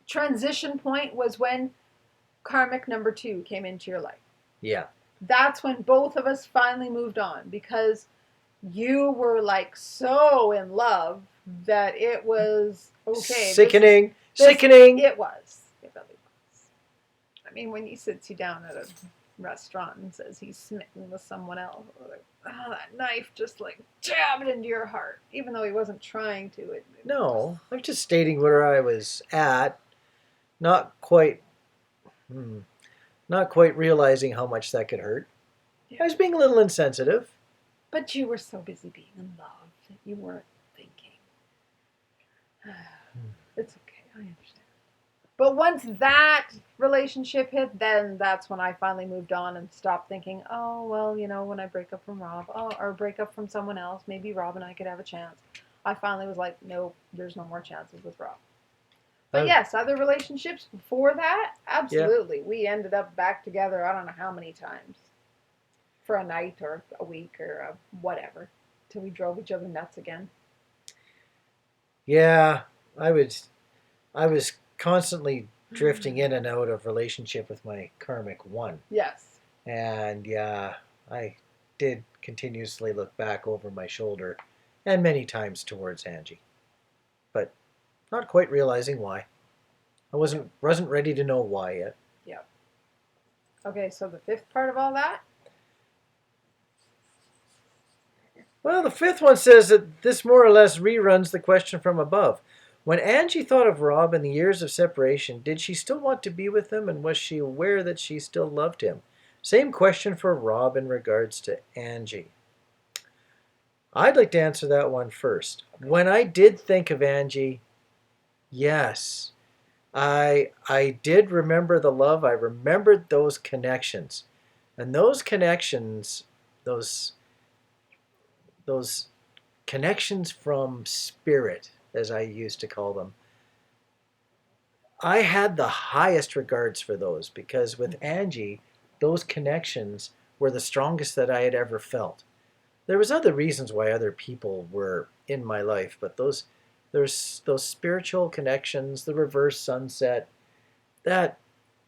transition point was when karmic number 2 came into your life. Yeah. That's when both of us finally moved on, because you were like so in love that it was okay. Sickening. Sickening. It was. It really was. I mean, when he sits you down at a restaurant and says he's smitten with someone else, like, oh, that knife just like jabbed into your heart, even though he wasn't trying to. No, I'm just stating where I was at, not quite realizing how much that could hurt. Yeah. I was being a little insensitive. But you were so busy being in love that you weren't thinking. It's okay, I understand. But once that relationship hit, then that's when I finally moved on and stopped thinking, oh, well, when I break up from Rob, or break up from someone else, maybe Rob and I could have a chance. I finally was like, no, there's no more chances with Rob. But yes, other relationships before that, absolutely. Yeah. We ended up back together, I don't know how many times, for a night or a week or whatever, till we drove each other nuts again. Yeah, I was constantly drifting in and out of relationship with my karmic 1. Yes. And yeah, I did continuously look back over my shoulder, and many times towards Angie, but not quite realizing why. I wasn't ready to know why yet. Yeah. Okay, so the 5th part of all that? Well, the 5th one says that this more or less reruns the question from above. When Angie thought of Rob in the years of separation, did she still want to be with him, and was she aware that she still loved him? Same question for Rob in regards to Angie. I'd like to answer that one first. Okay. When I did think of Angie, yes, I did remember the love. I remembered those connections. And those connections, those those connections from spirit, as I used to call them, I had the highest regards for those because with Angie, those connections were the strongest that I had ever felt. There was other reasons why other people were in my life, but there's those spiritual connections, the reverse sunset, that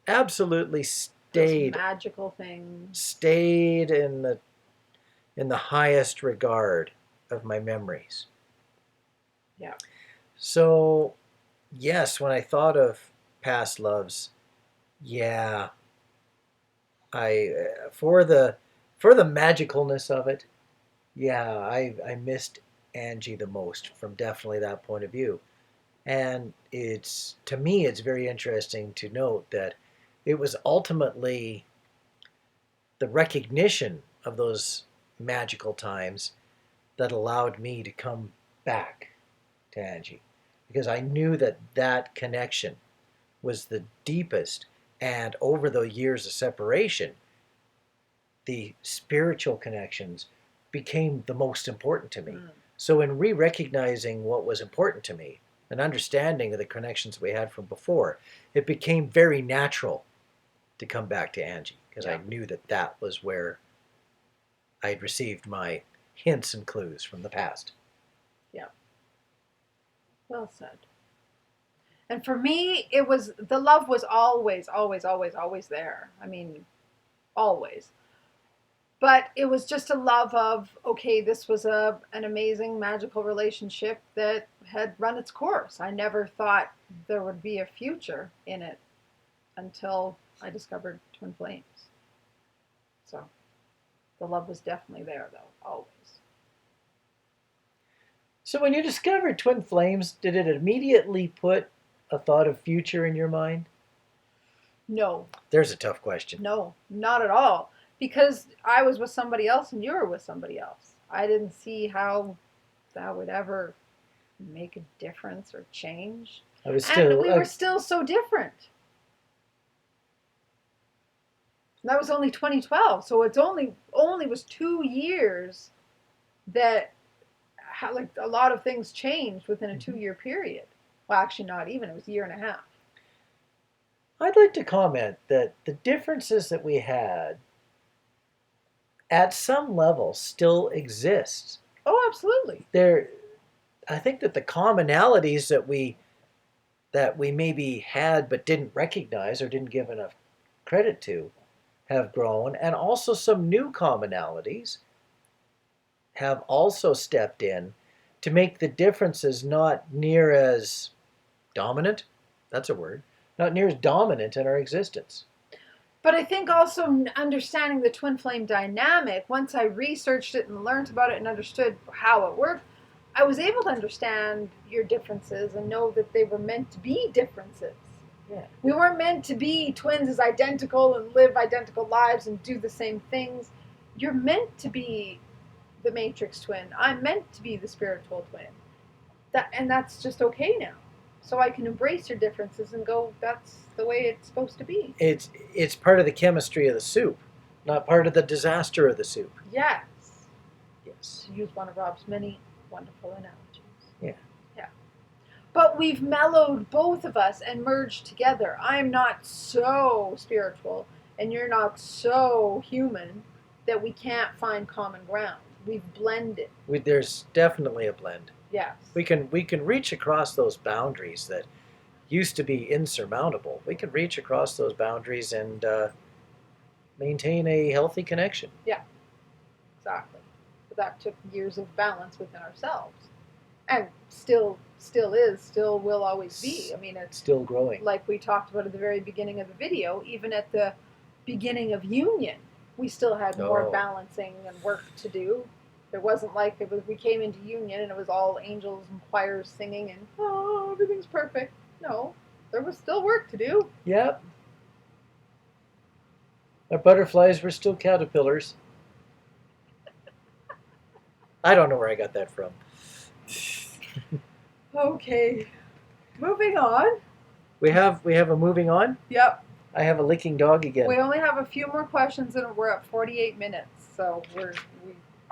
absolutely Those stayed magical things. stayed in the highest regard of my memories. Yeah. So, yes, when I thought of past loves, yeah, I for the magicalness of it, yeah, I missed Angie the most from definitely that point of view. And it's to me it's very interesting to note that it was ultimately the recognition of those magical times that allowed me to come back to Angie because I knew that that connection was the deepest, and over the years of separation the spiritual connections became the most important to me. So in re-recognizing what was important to me, an understanding of the connections we had from before, it became very natural to come back to Angie because I knew that that was where I'd received my hints and clues from the past. Yeah. Well said. And for me, it was the love was always, always, always, always there. I mean, always. But it was just a love of, okay, this was an amazing magical relationship that had run its course. I never thought there would be a future in it until I discovered Twin Flames. So the love was definitely there, though, always. So when you discovered Twin Flames, did it immediately put a thought of future in your mind? No, There's a tough question. no, not at all. Because I was with somebody else and you were with somebody else. I didn't see how that would ever make a difference or change. I was And still we were still so different. That was only 2012, so it's only was 2 years that like a lot of things changed within a 2 year period. Well, actually, not even. It was a year and a half. I'd like to comment that the differences that we had at some level still exist. Oh, absolutely. There, I think that the commonalities that we maybe had but didn't recognize or didn't give enough credit to have grown, and also some new commonalities have also stepped in to make the differences not near as dominant. That's a word. Not near as dominant in our existence. But I think also understanding the twin flame dynamic, once I researched it and learned about it and understood how it worked, I was able to understand your differences and know that they were meant to be differences. Yeah. We weren't meant to be twins as identical and live identical lives and do the same things. You're meant to be the matrix twin. I'm meant to be the spiritual twin. That's just okay now. So I can embrace your differences and go, that's the way it's supposed to be. It's part of the chemistry of the soup, not part of the disaster of the soup. Yes. Yes. To use one of Rob's many wonderful analogies. Yeah. Yeah. But we've mellowed both of us and merged together. I'm not so spiritual and you're not so human that we can't find common ground. We've blended. There's definitely a blend. Yes. We can reach across those boundaries that used to be insurmountable. We can reach across those boundaries and maintain a healthy connection. Yeah, exactly. But that took years of balance within ourselves, and still is, still will always be. I mean, it's still growing. Like we talked about at the very beginning of the video, even at the beginning of union, we still had more balancing and work to do. It wasn't like we came into union and it was all angels and choirs singing and oh, everything's perfect. No, there was still work to do. Yep. Our butterflies were still caterpillars. I don't know where I got that from. Okay, moving on. We have a moving on. Yep. I have a licking dog again. We only have a few more questions, and we're at 48 minutes, so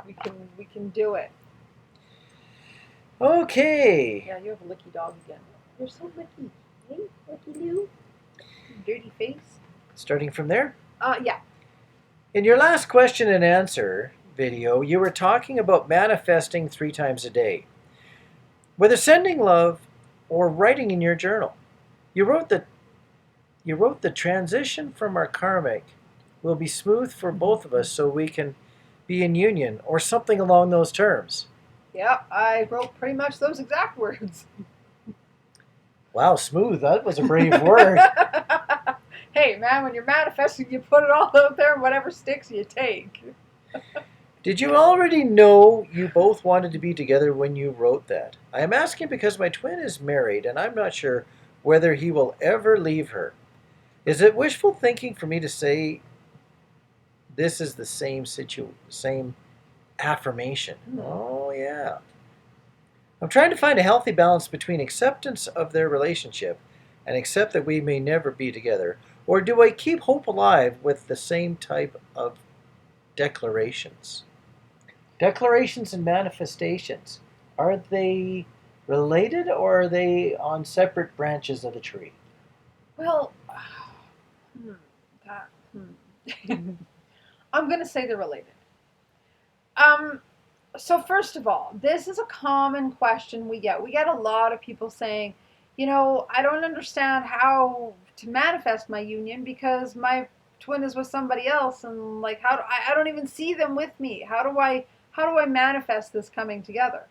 we can do it. Okay. Yeah, you have a licky dog again. You're so licky. Hey, licky Lou. Dirty face. Starting from there. Yeah. In your last question and answer video, you were talking about manifesting 3 times a day. Whether sending love or writing in your journal, you wrote the transition from our karmic will be smooth for both of us so we can be in union or something along those terms. Yeah, I wrote pretty much those exact words. Wow, smooth. That was a brave word. Hey, man, when you're manifesting, you put it all out there, and whatever sticks, you take. Did you already know you both wanted to be together when you wrote that? I am asking because my twin is married and I'm not sure whether he will ever leave her. Is it wishful thinking for me to say this is the same affirmation? Oh, yeah. I'm trying to find a healthy balance between acceptance of their relationship and accept that we may never be together. Or do I keep hope alive with the same type of declarations? Declarations and manifestations, are they related or are they on separate branches of the tree? Well, I'm going to say they're related. So first of all, this is a common question we get. We get a lot of people saying, I don't understand how to manifest my union because my twin is with somebody else, and like I don't even see them with me. How do I manifest this coming together?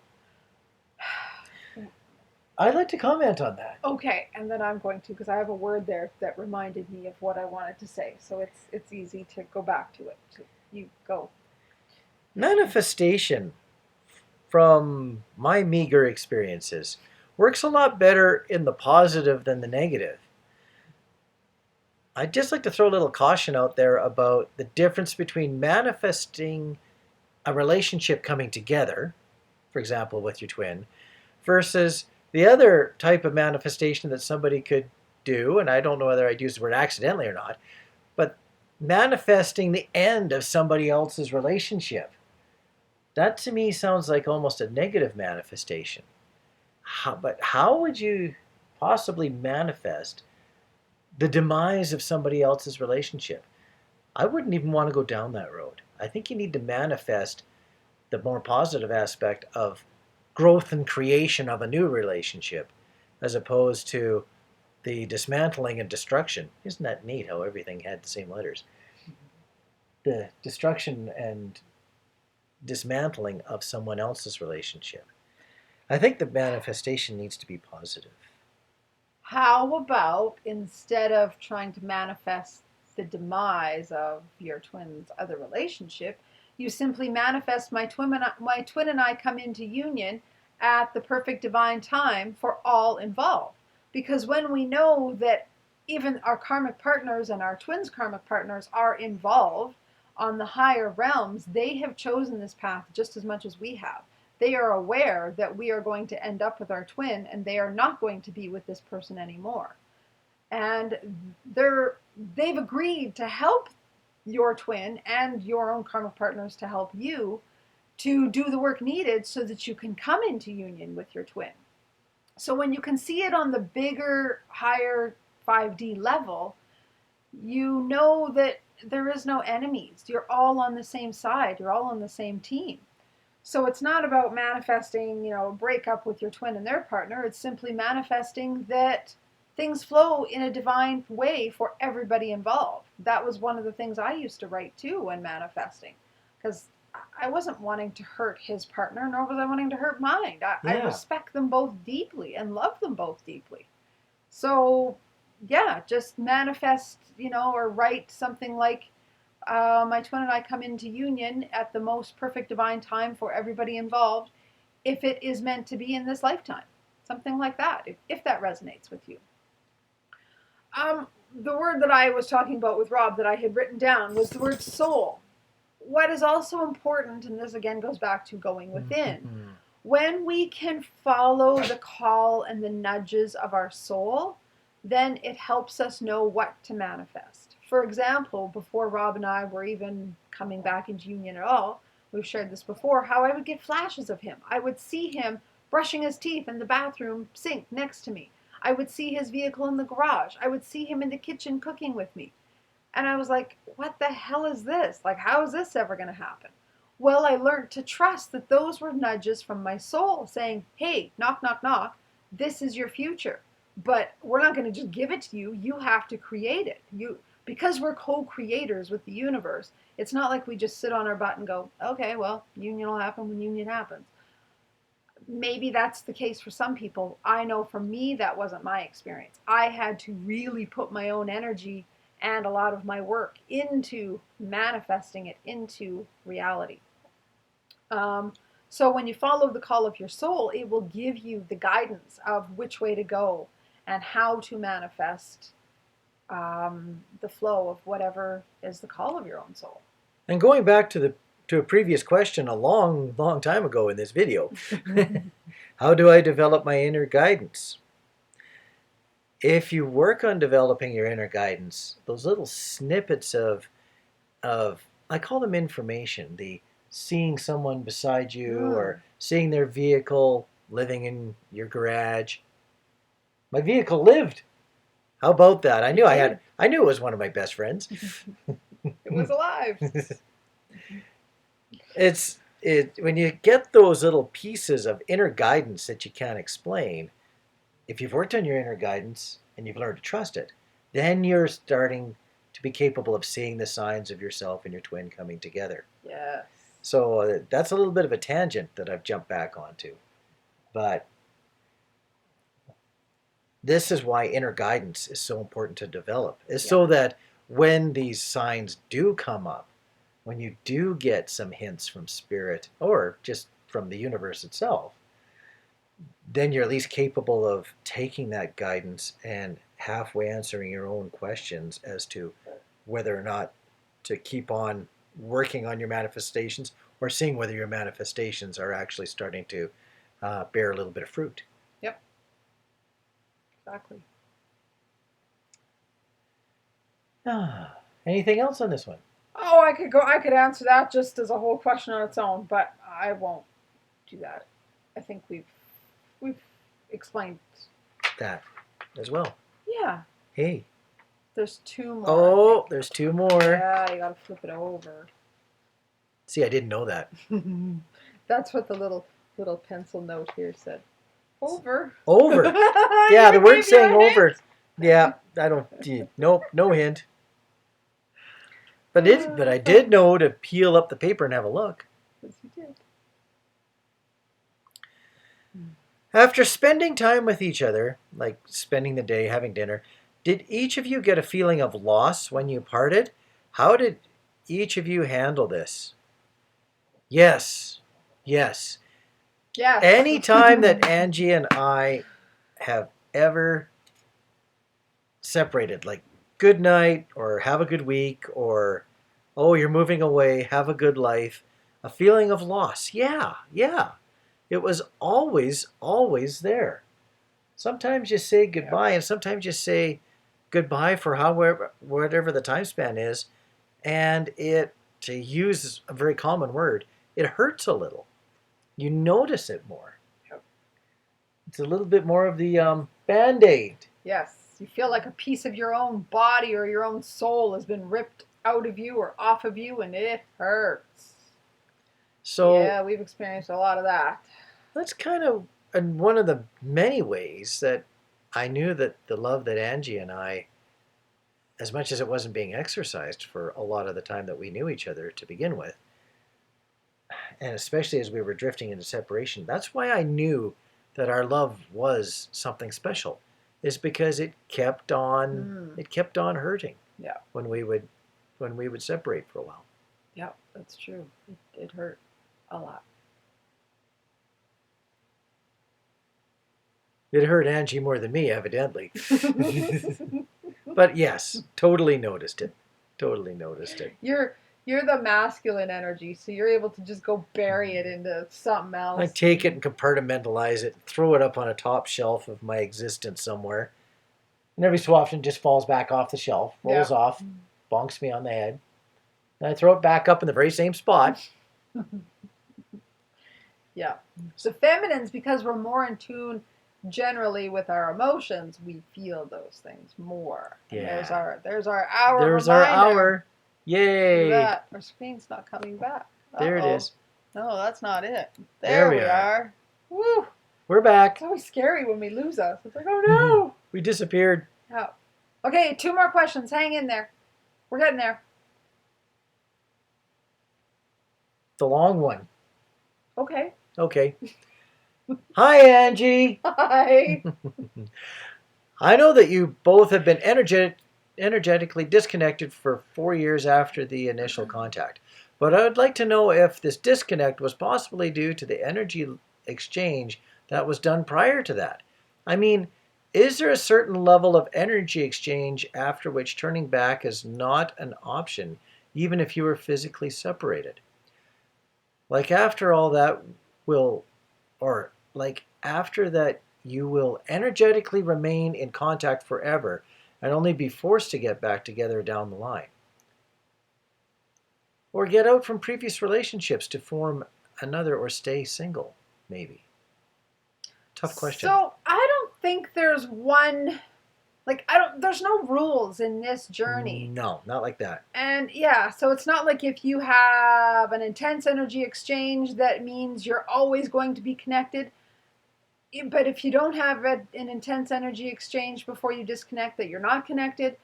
I'd like to comment on that. Okay, and then I'm going to, because I have a word there that reminded me of what I wanted to say, so it's easy to go back to it. So you go. Manifestation, from my meager experiences, works a lot better in the positive than the negative. I'd just like to throw a little caution out there about the difference between manifesting a relationship coming together, for example, with your twin, versus the other type of manifestation that somebody could do, and I don't know whether I'd use the word accidentally or not, but manifesting the end of somebody else's relationship. That to me sounds like almost a negative manifestation. But how would you possibly manifest the demise of somebody else's relationship? I wouldn't even want to go down that road. I think you need to manifest the more positive aspect of growth and creation of a new relationship as opposed to the dismantling and destruction. Isn't that neat how everything had the same letters? The destruction and dismantling of someone else's relationship. I think the manifestation needs to be positive. How about instead of trying to manifest the demise of your twin's other relationship, you simply manifest my twin and I come into union at the perfect divine time for all involved. Because when we know that even our karmic partners and our twins' karmic partners are involved on the higher realms, they have chosen this path just as much as we have. They are aware that we are going to end up with our twin and they are not going to be with this person anymore. And they've agreed to help your twin and your own karmic partners to help you to do the work needed so that you can come into union with your twin. So when you can see it on the bigger, higher 5D level, you know that there is no enemies. You're all on the same side. You're all on the same team. So it's not about manifesting, a breakup with your twin and their partner. It's simply manifesting that things flow in a divine way for everybody involved. That was one of the things I used to write too when manifesting, because I wasn't wanting to hurt his partner, nor was I wanting to hurt mine. I respect them both deeply and love them both deeply. So, yeah, just manifest, or write something like, my twin and I come into union at the most perfect divine time for everybody involved, if it is meant to be in this lifetime. Something like that, if that resonates with you. The word that I was talking about with Rob that I had written down was the word soul. What is also important, and this again goes back to going within, when we can follow the call and the nudges of our soul, then it helps us know what to manifest. For example, before Rob and I were even coming back into union at all, we've shared this before, how I would get flashes of him. I would see him brushing his teeth in the bathroom sink next to me. I would see his vehicle in the garage. I would see him in the kitchen cooking with me. And I was like, what the hell is this? Like, how is this ever going to happen? Well, I learned to trust that those were nudges from my soul saying, hey, knock, knock, knock, this is your future. But we're not going to just give it to you. You have to create it. Because we're co-creators with the universe, it's not like we just sit on our butt and go, okay, well, union will happen when union happens. Maybe that's the case for some people. I know for me, that wasn't my experience. I had to really put my own energy and a lot of my work into manifesting it into reality. So when you follow the call of your soul, it will give you the guidance of which way to go and how to manifest the flow of whatever is the call of your own soul. And going back to a previous question a long, long time ago in this video, how do I develop my inner guidance? If you work on developing your inner guidance, those little snippets of I call them information, the seeing someone beside you or seeing their vehicle living in your garage. My vehicle lived. How about that? I knew it was one of my best friends. It was alive. When you get those little pieces of inner guidance that you can't explain, if you've worked on your inner guidance and you've learned to trust it, then you're starting to be capable of seeing the signs of yourself and your twin coming together. Yes. So that's a little bit of a tangent that I've jumped back onto. But this is why inner guidance is so important to develop, so that when these signs do come up, when you do get some hints from spirit or just from the universe itself, then you're at least capable of taking that guidance and halfway answering your own questions as to whether or not to keep on working on your manifestations or seeing whether your manifestations are actually starting to bear a little bit of fruit. Yep. Exactly. Anything else on this one? Oh, I could answer that just as a whole question on its own, but I won't do that. I think we've explained that as well. Yeah. Hey. There's two more. Oh, there's two more. Yeah, you gotta flip it over. See, I didn't know that. That's what the little pencil note here said. Over. Over. Yeah, the word saying over. Yeah, I don't. Nope, no hint. But I did know to peel up the paper and have a look. Yes, you did. After spending time with each other, like spending the day, having dinner, did each of you get a feeling of loss when you parted? How did each of you handle this? Yes. Yes. Yes. Any time that Angie and I have ever separated, like good night or have a good week or, oh, you're moving away, have a good life, a feeling of loss. Yeah. It was always, always there. Sometimes you say goodbye and sometimes you say goodbye for whatever the time span is. And to use a very common word, it hurts a little. You notice it more. Yep. It's a little bit more of the Band-Aid. Yes. You feel like a piece of your own body or your own soul has been ripped out of you or off of you, and it hurts. So yeah, we've experienced a lot of that. That's kind of one of the many ways that I knew that the love that Angie and I, as much as it wasn't being exercised for a lot of the time that we knew each other to begin with, and especially as we were drifting into separation, that's why I knew that our love was something special, is because it kept on hurting. Yeah. When we would separate for a while. Yeah, that's true. It hurt a lot. It hurt Angie more than me, evidently. But yes, totally noticed it. You're the masculine energy, so you're able to just go bury it into something else. I take it and compartmentalize it, throw it up on a top shelf of my existence somewhere. And every so often it just falls back off the shelf, rolls off, bonks me on the head. And I throw it back up in the very same spot. Yeah. The feminines, because we're more in tune generally with our emotions, we feel those things more. And Yeah. there's our hour. There's reminder. our hour. Yay. Look at that. Our screen's not coming back. There it is. No, that's not it. There There we we are. Woo. We're back. It's always scary when we lose us. It's like, oh no. We disappeared. Oh. Okay, 2 more questions. Hang in there. We're getting there. The long one. Okay. Okay. Hi, Angie. Hi. I know that you both have been energetically disconnected for 4 years after the initial contact. But I would like to know if this disconnect was possibly due to the energy exchange that was done prior to that. I mean, is there a certain level of energy exchange after which turning back is not an option, even if you were physically separated? Like after all that after that you will energetically remain in contact forever and only be forced to get back together down the line. Or get out from previous relationships to form another or stay single, maybe. Tough question. So I don't think there's one, there's no rules in this journey. No, not like that. And yeah, so it's not like if you have an intense energy exchange, that means you're always going to be connected. But if you don't have an intense energy exchange before you disconnect, that you're not connected,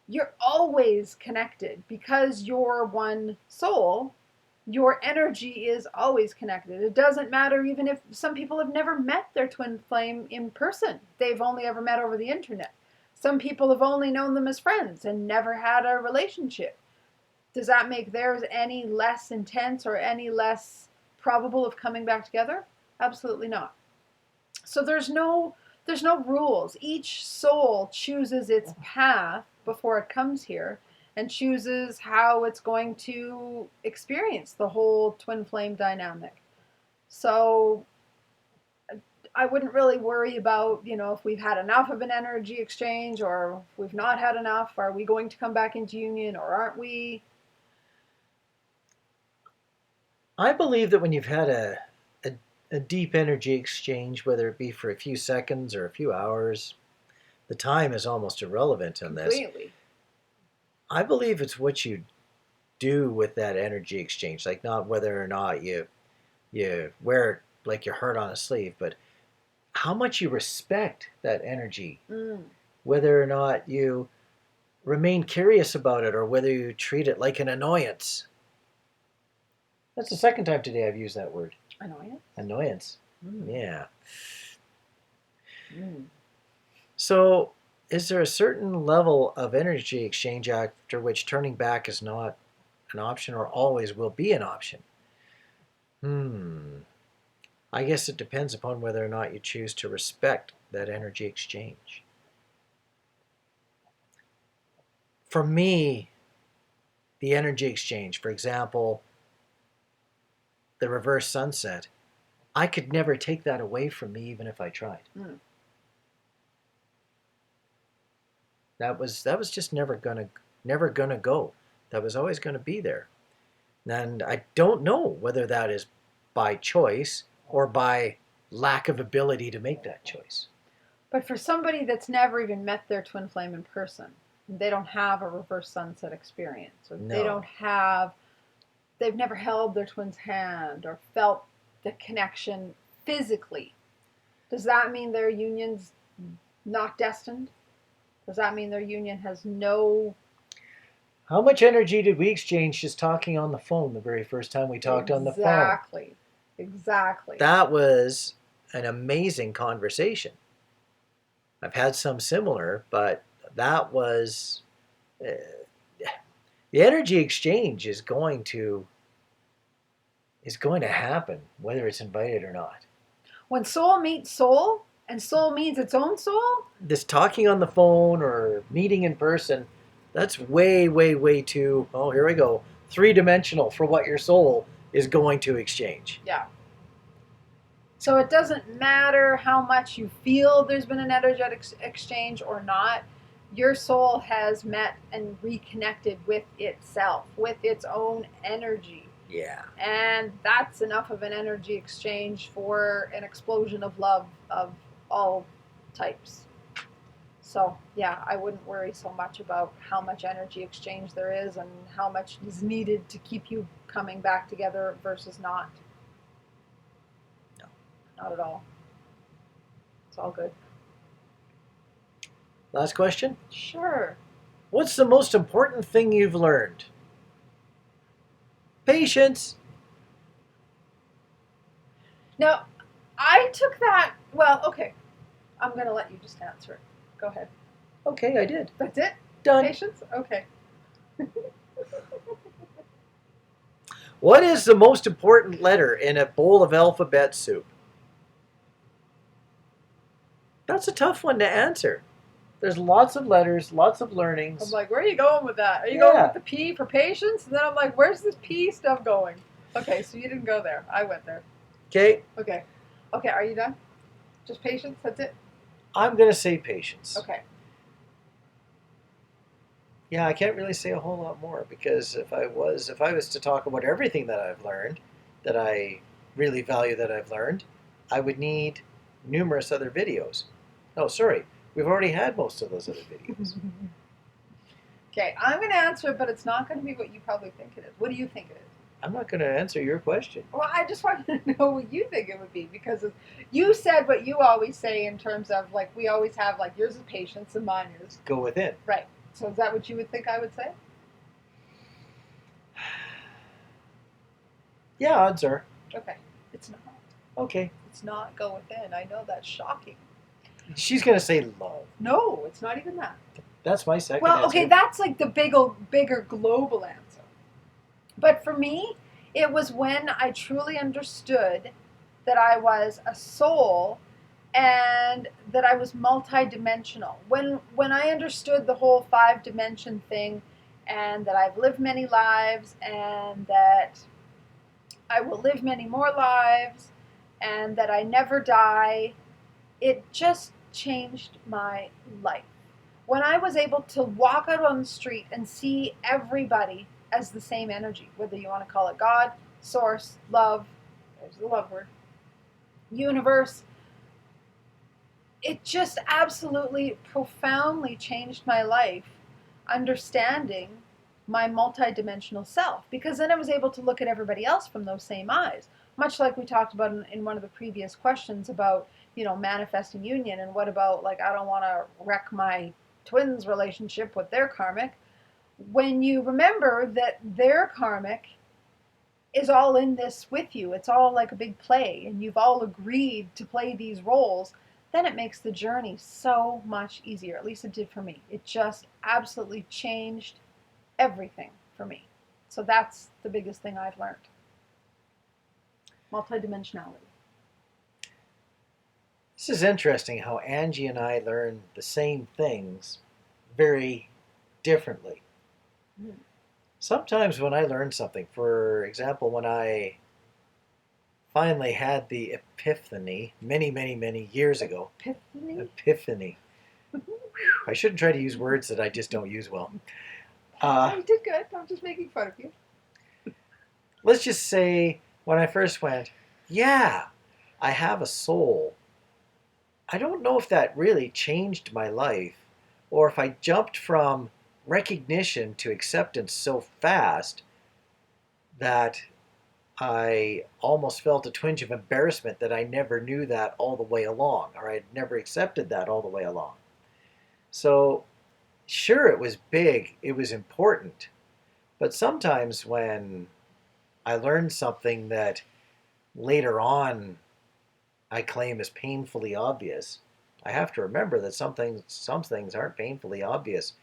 you're always connected because you're one soul. Your energy is always connected. It doesn't matter even if some people have never met their twin flame in person. They've only ever met over the internet. Some people have only known them as friends and never had a relationship. Does that make theirs any less intense or any less probable of coming back together? Absolutely not. So there's no rules. Each soul chooses its path before it comes here and chooses how it's going to experience the whole twin flame dynamic. So I wouldn't really worry about, if we've had enough of an energy exchange or if we've not had enough. Are we going to come back into union or aren't we? I believe that when you've had a deep energy exchange, whether it be for a few seconds or a few hours, the time is almost irrelevant in this. Completely. I believe it's what you do with that energy exchange, like not whether or not you wear like your heart on a sleeve, but how much you respect that energy, whether or not you remain curious about it or whether you treat it like an annoyance. That's the second time today I've used that word. Annoyance? Annoyance. Yeah. Mm. So, is there a certain level of energy exchange after which turning back is not an option or always will be an option? I guess it depends upon whether or not you choose to respect that energy exchange. For me, the energy exchange, for example, the reverse sunset, I could never take that away from me even if I tried. That was just never gonna go. That was always gonna be there. And I don't know whether that is by choice or by lack of ability to make that choice. But for somebody that's never even met their twin flame in person, they don't have a reverse sunset experience, or they've never held their twin's hand or felt the connection physically. Does that mean their union's not destined? Does that mean their union has no... How much energy did we exchange just talking on the phone the very first time we talked on the phone? Exactly. That was an amazing conversation. I've had some similar, but that was... the energy exchange is going to happen, whether it's invited or not. When soul meets soul, and soul meets its own soul? This talking on the phone or meeting in person, that's way, way, way too, here we go, 3-dimensional for what your soul is going to exchange. Yeah. So it doesn't matter how much you feel there's been an energetic exchange or not. your soul has met and reconnected with itself, with its own energy. Yeah. And that's enough of an energy exchange for an explosion of love of all types. So, yeah, I wouldn't worry so much about how much energy exchange there is and how much is needed to keep you coming back together versus not. No. Not at all. It's all good. Last question. Sure. What's the most important thing you've learned? Patience. Now, I took that, well, okay. I'm going to let you just answer it. Go ahead. Okay, I did. That's it? Done. Patience? Okay. What is the most important letter in a bowl of alphabet soup? That's a tough one to answer. There's lots of letters, lots of learnings. I'm like, where are you going with that? Are you Yeah. going with the P for patience? And then I'm like, where's this P stuff going? Okay, so you didn't go there. I went there. Okay, Okay. Okay, are you done? Just patience? That's it? I'm going to say patience. Okay. Yeah, I can't really say a whole lot more because if I was to talk about everything that I've learned, that I really value that I've learned, I would need numerous other videos. Oh, sorry. We've already had most of those other videos. Okay, I'm going to answer, but it's not going to be what you probably think it is. What do you think it is? I'm not going to answer your question. Well, I just want to know what you think it would be because you said what you always say in terms of like we always have like yours is patience and mine is Go within. right. So is that what you would think I would say? Yeah, odds are. Okay, it's not. Okay. It's not go within. I know that's shocking. She's going to say love. No, it's not even that. That's my second Well, answer. okay, that's like the bigger global answer. But for me, it was when I truly understood that I was a soul and that I was multidimensional. When I understood the whole 5 dimension thing and that I've lived many lives and that I will live many more lives and that I never die, it just changed my life. When I was able to walk out on the street and see everybody as the same energy, whether you want to call it God, source, love, there's the love word, universe, it just absolutely profoundly changed my life, understanding my multidimensional self. Because then I was able to look at everybody else from those same eyes. Much like we talked about in one of the previous questions about, manifesting union and what about, like, I don't want to wreck my twins' relationship with their karmic. When you remember that their karmic is all in this with you, it's all like a big play, and you've all agreed to play these roles, then it makes the journey so much easier. At least it did for me. It just absolutely changed everything for me. So that's the biggest thing I've learned. Multidimensionality. This is interesting how Angie and I learn the same things very differently. Mm. Sometimes when I learn something, for example, when I finally had the epiphany many, many, many years ago. Epiphany. I shouldn't try to use words that I just don't use well. You did good. I'm just making fun of you. Let's just say when I first went, yeah, I have a soul. I don't know if that really changed my life or if I jumped from recognition to acceptance so fast that I almost felt a twinge of embarrassment that I never knew that all the way along, or I'd never accepted that all the way along. So, sure, it was big, it was important, but sometimes when I learned something that later on I claim as painfully obvious, I have to remember that some things aren't painfully obvious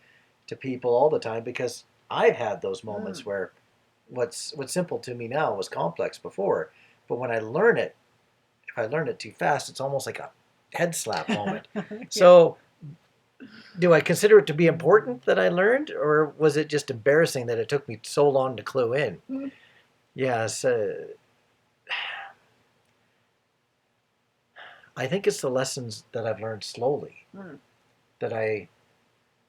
to people all the time because I've had those moments where what's simple to me now was complex before. But when I learn it, if I learn it too fast, it's almost like a head slap moment. Yeah. So do I consider it to be important that I learned, or was it just embarrassing that it took me so long to clue in? Mm-hmm. Yes. I think it's the lessons that I've learned slowly that I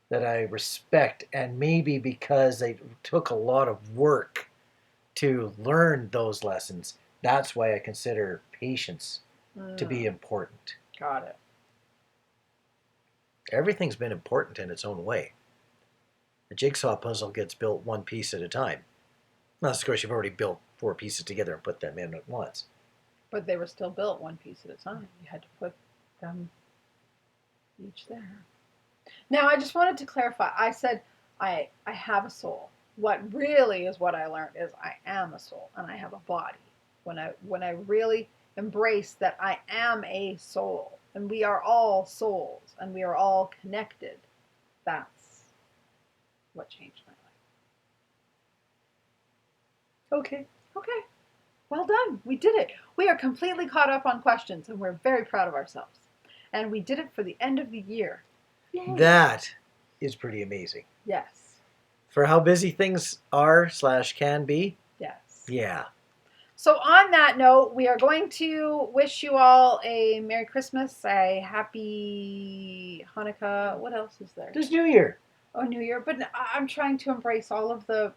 that I respect, and maybe because they took a lot of work to learn those lessons, that's why I consider patience to be important. Got it. Everything's been important in its own way. A jigsaw puzzle gets built one piece at a time. Unless, of course, you've already built 4 pieces together and put them in at once. But they were still built one piece at a time. You had to put them each there. Now, I just wanted to clarify. I said I have a soul. What really is what I learned is I am a soul and I have a body. When I really embrace that I am a soul and we are all souls and we are all connected, that's what changed my life. Okay. Okay. Well done. We did it. We are completely caught up on questions and we're very proud of ourselves. And we did it for the end of the year. Yay. That is pretty amazing. Yes. For how busy things are / can be. Yes. Yeah. So on that note, we are going to wish you all a Merry Christmas, a Happy Hanukkah. What else is there? There's New Year. Oh, New Year. But I'm trying to embrace all of the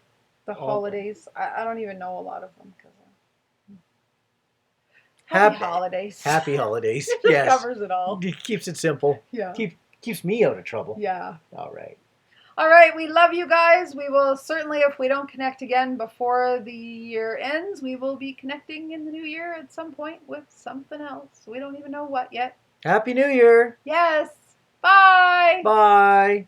holidays. I don't even know a lot of them. Happy holidays. Happy holidays. It Yes. covers it all. It keeps it simple. Yeah. Keeps me out of trouble. Yeah. All right. All right, we love you guys. We will certainly, if we don't connect again before the year ends, we will be connecting in the new year at some point with something else. We don't even know what yet. Happy New Year. Yes. Bye. Bye.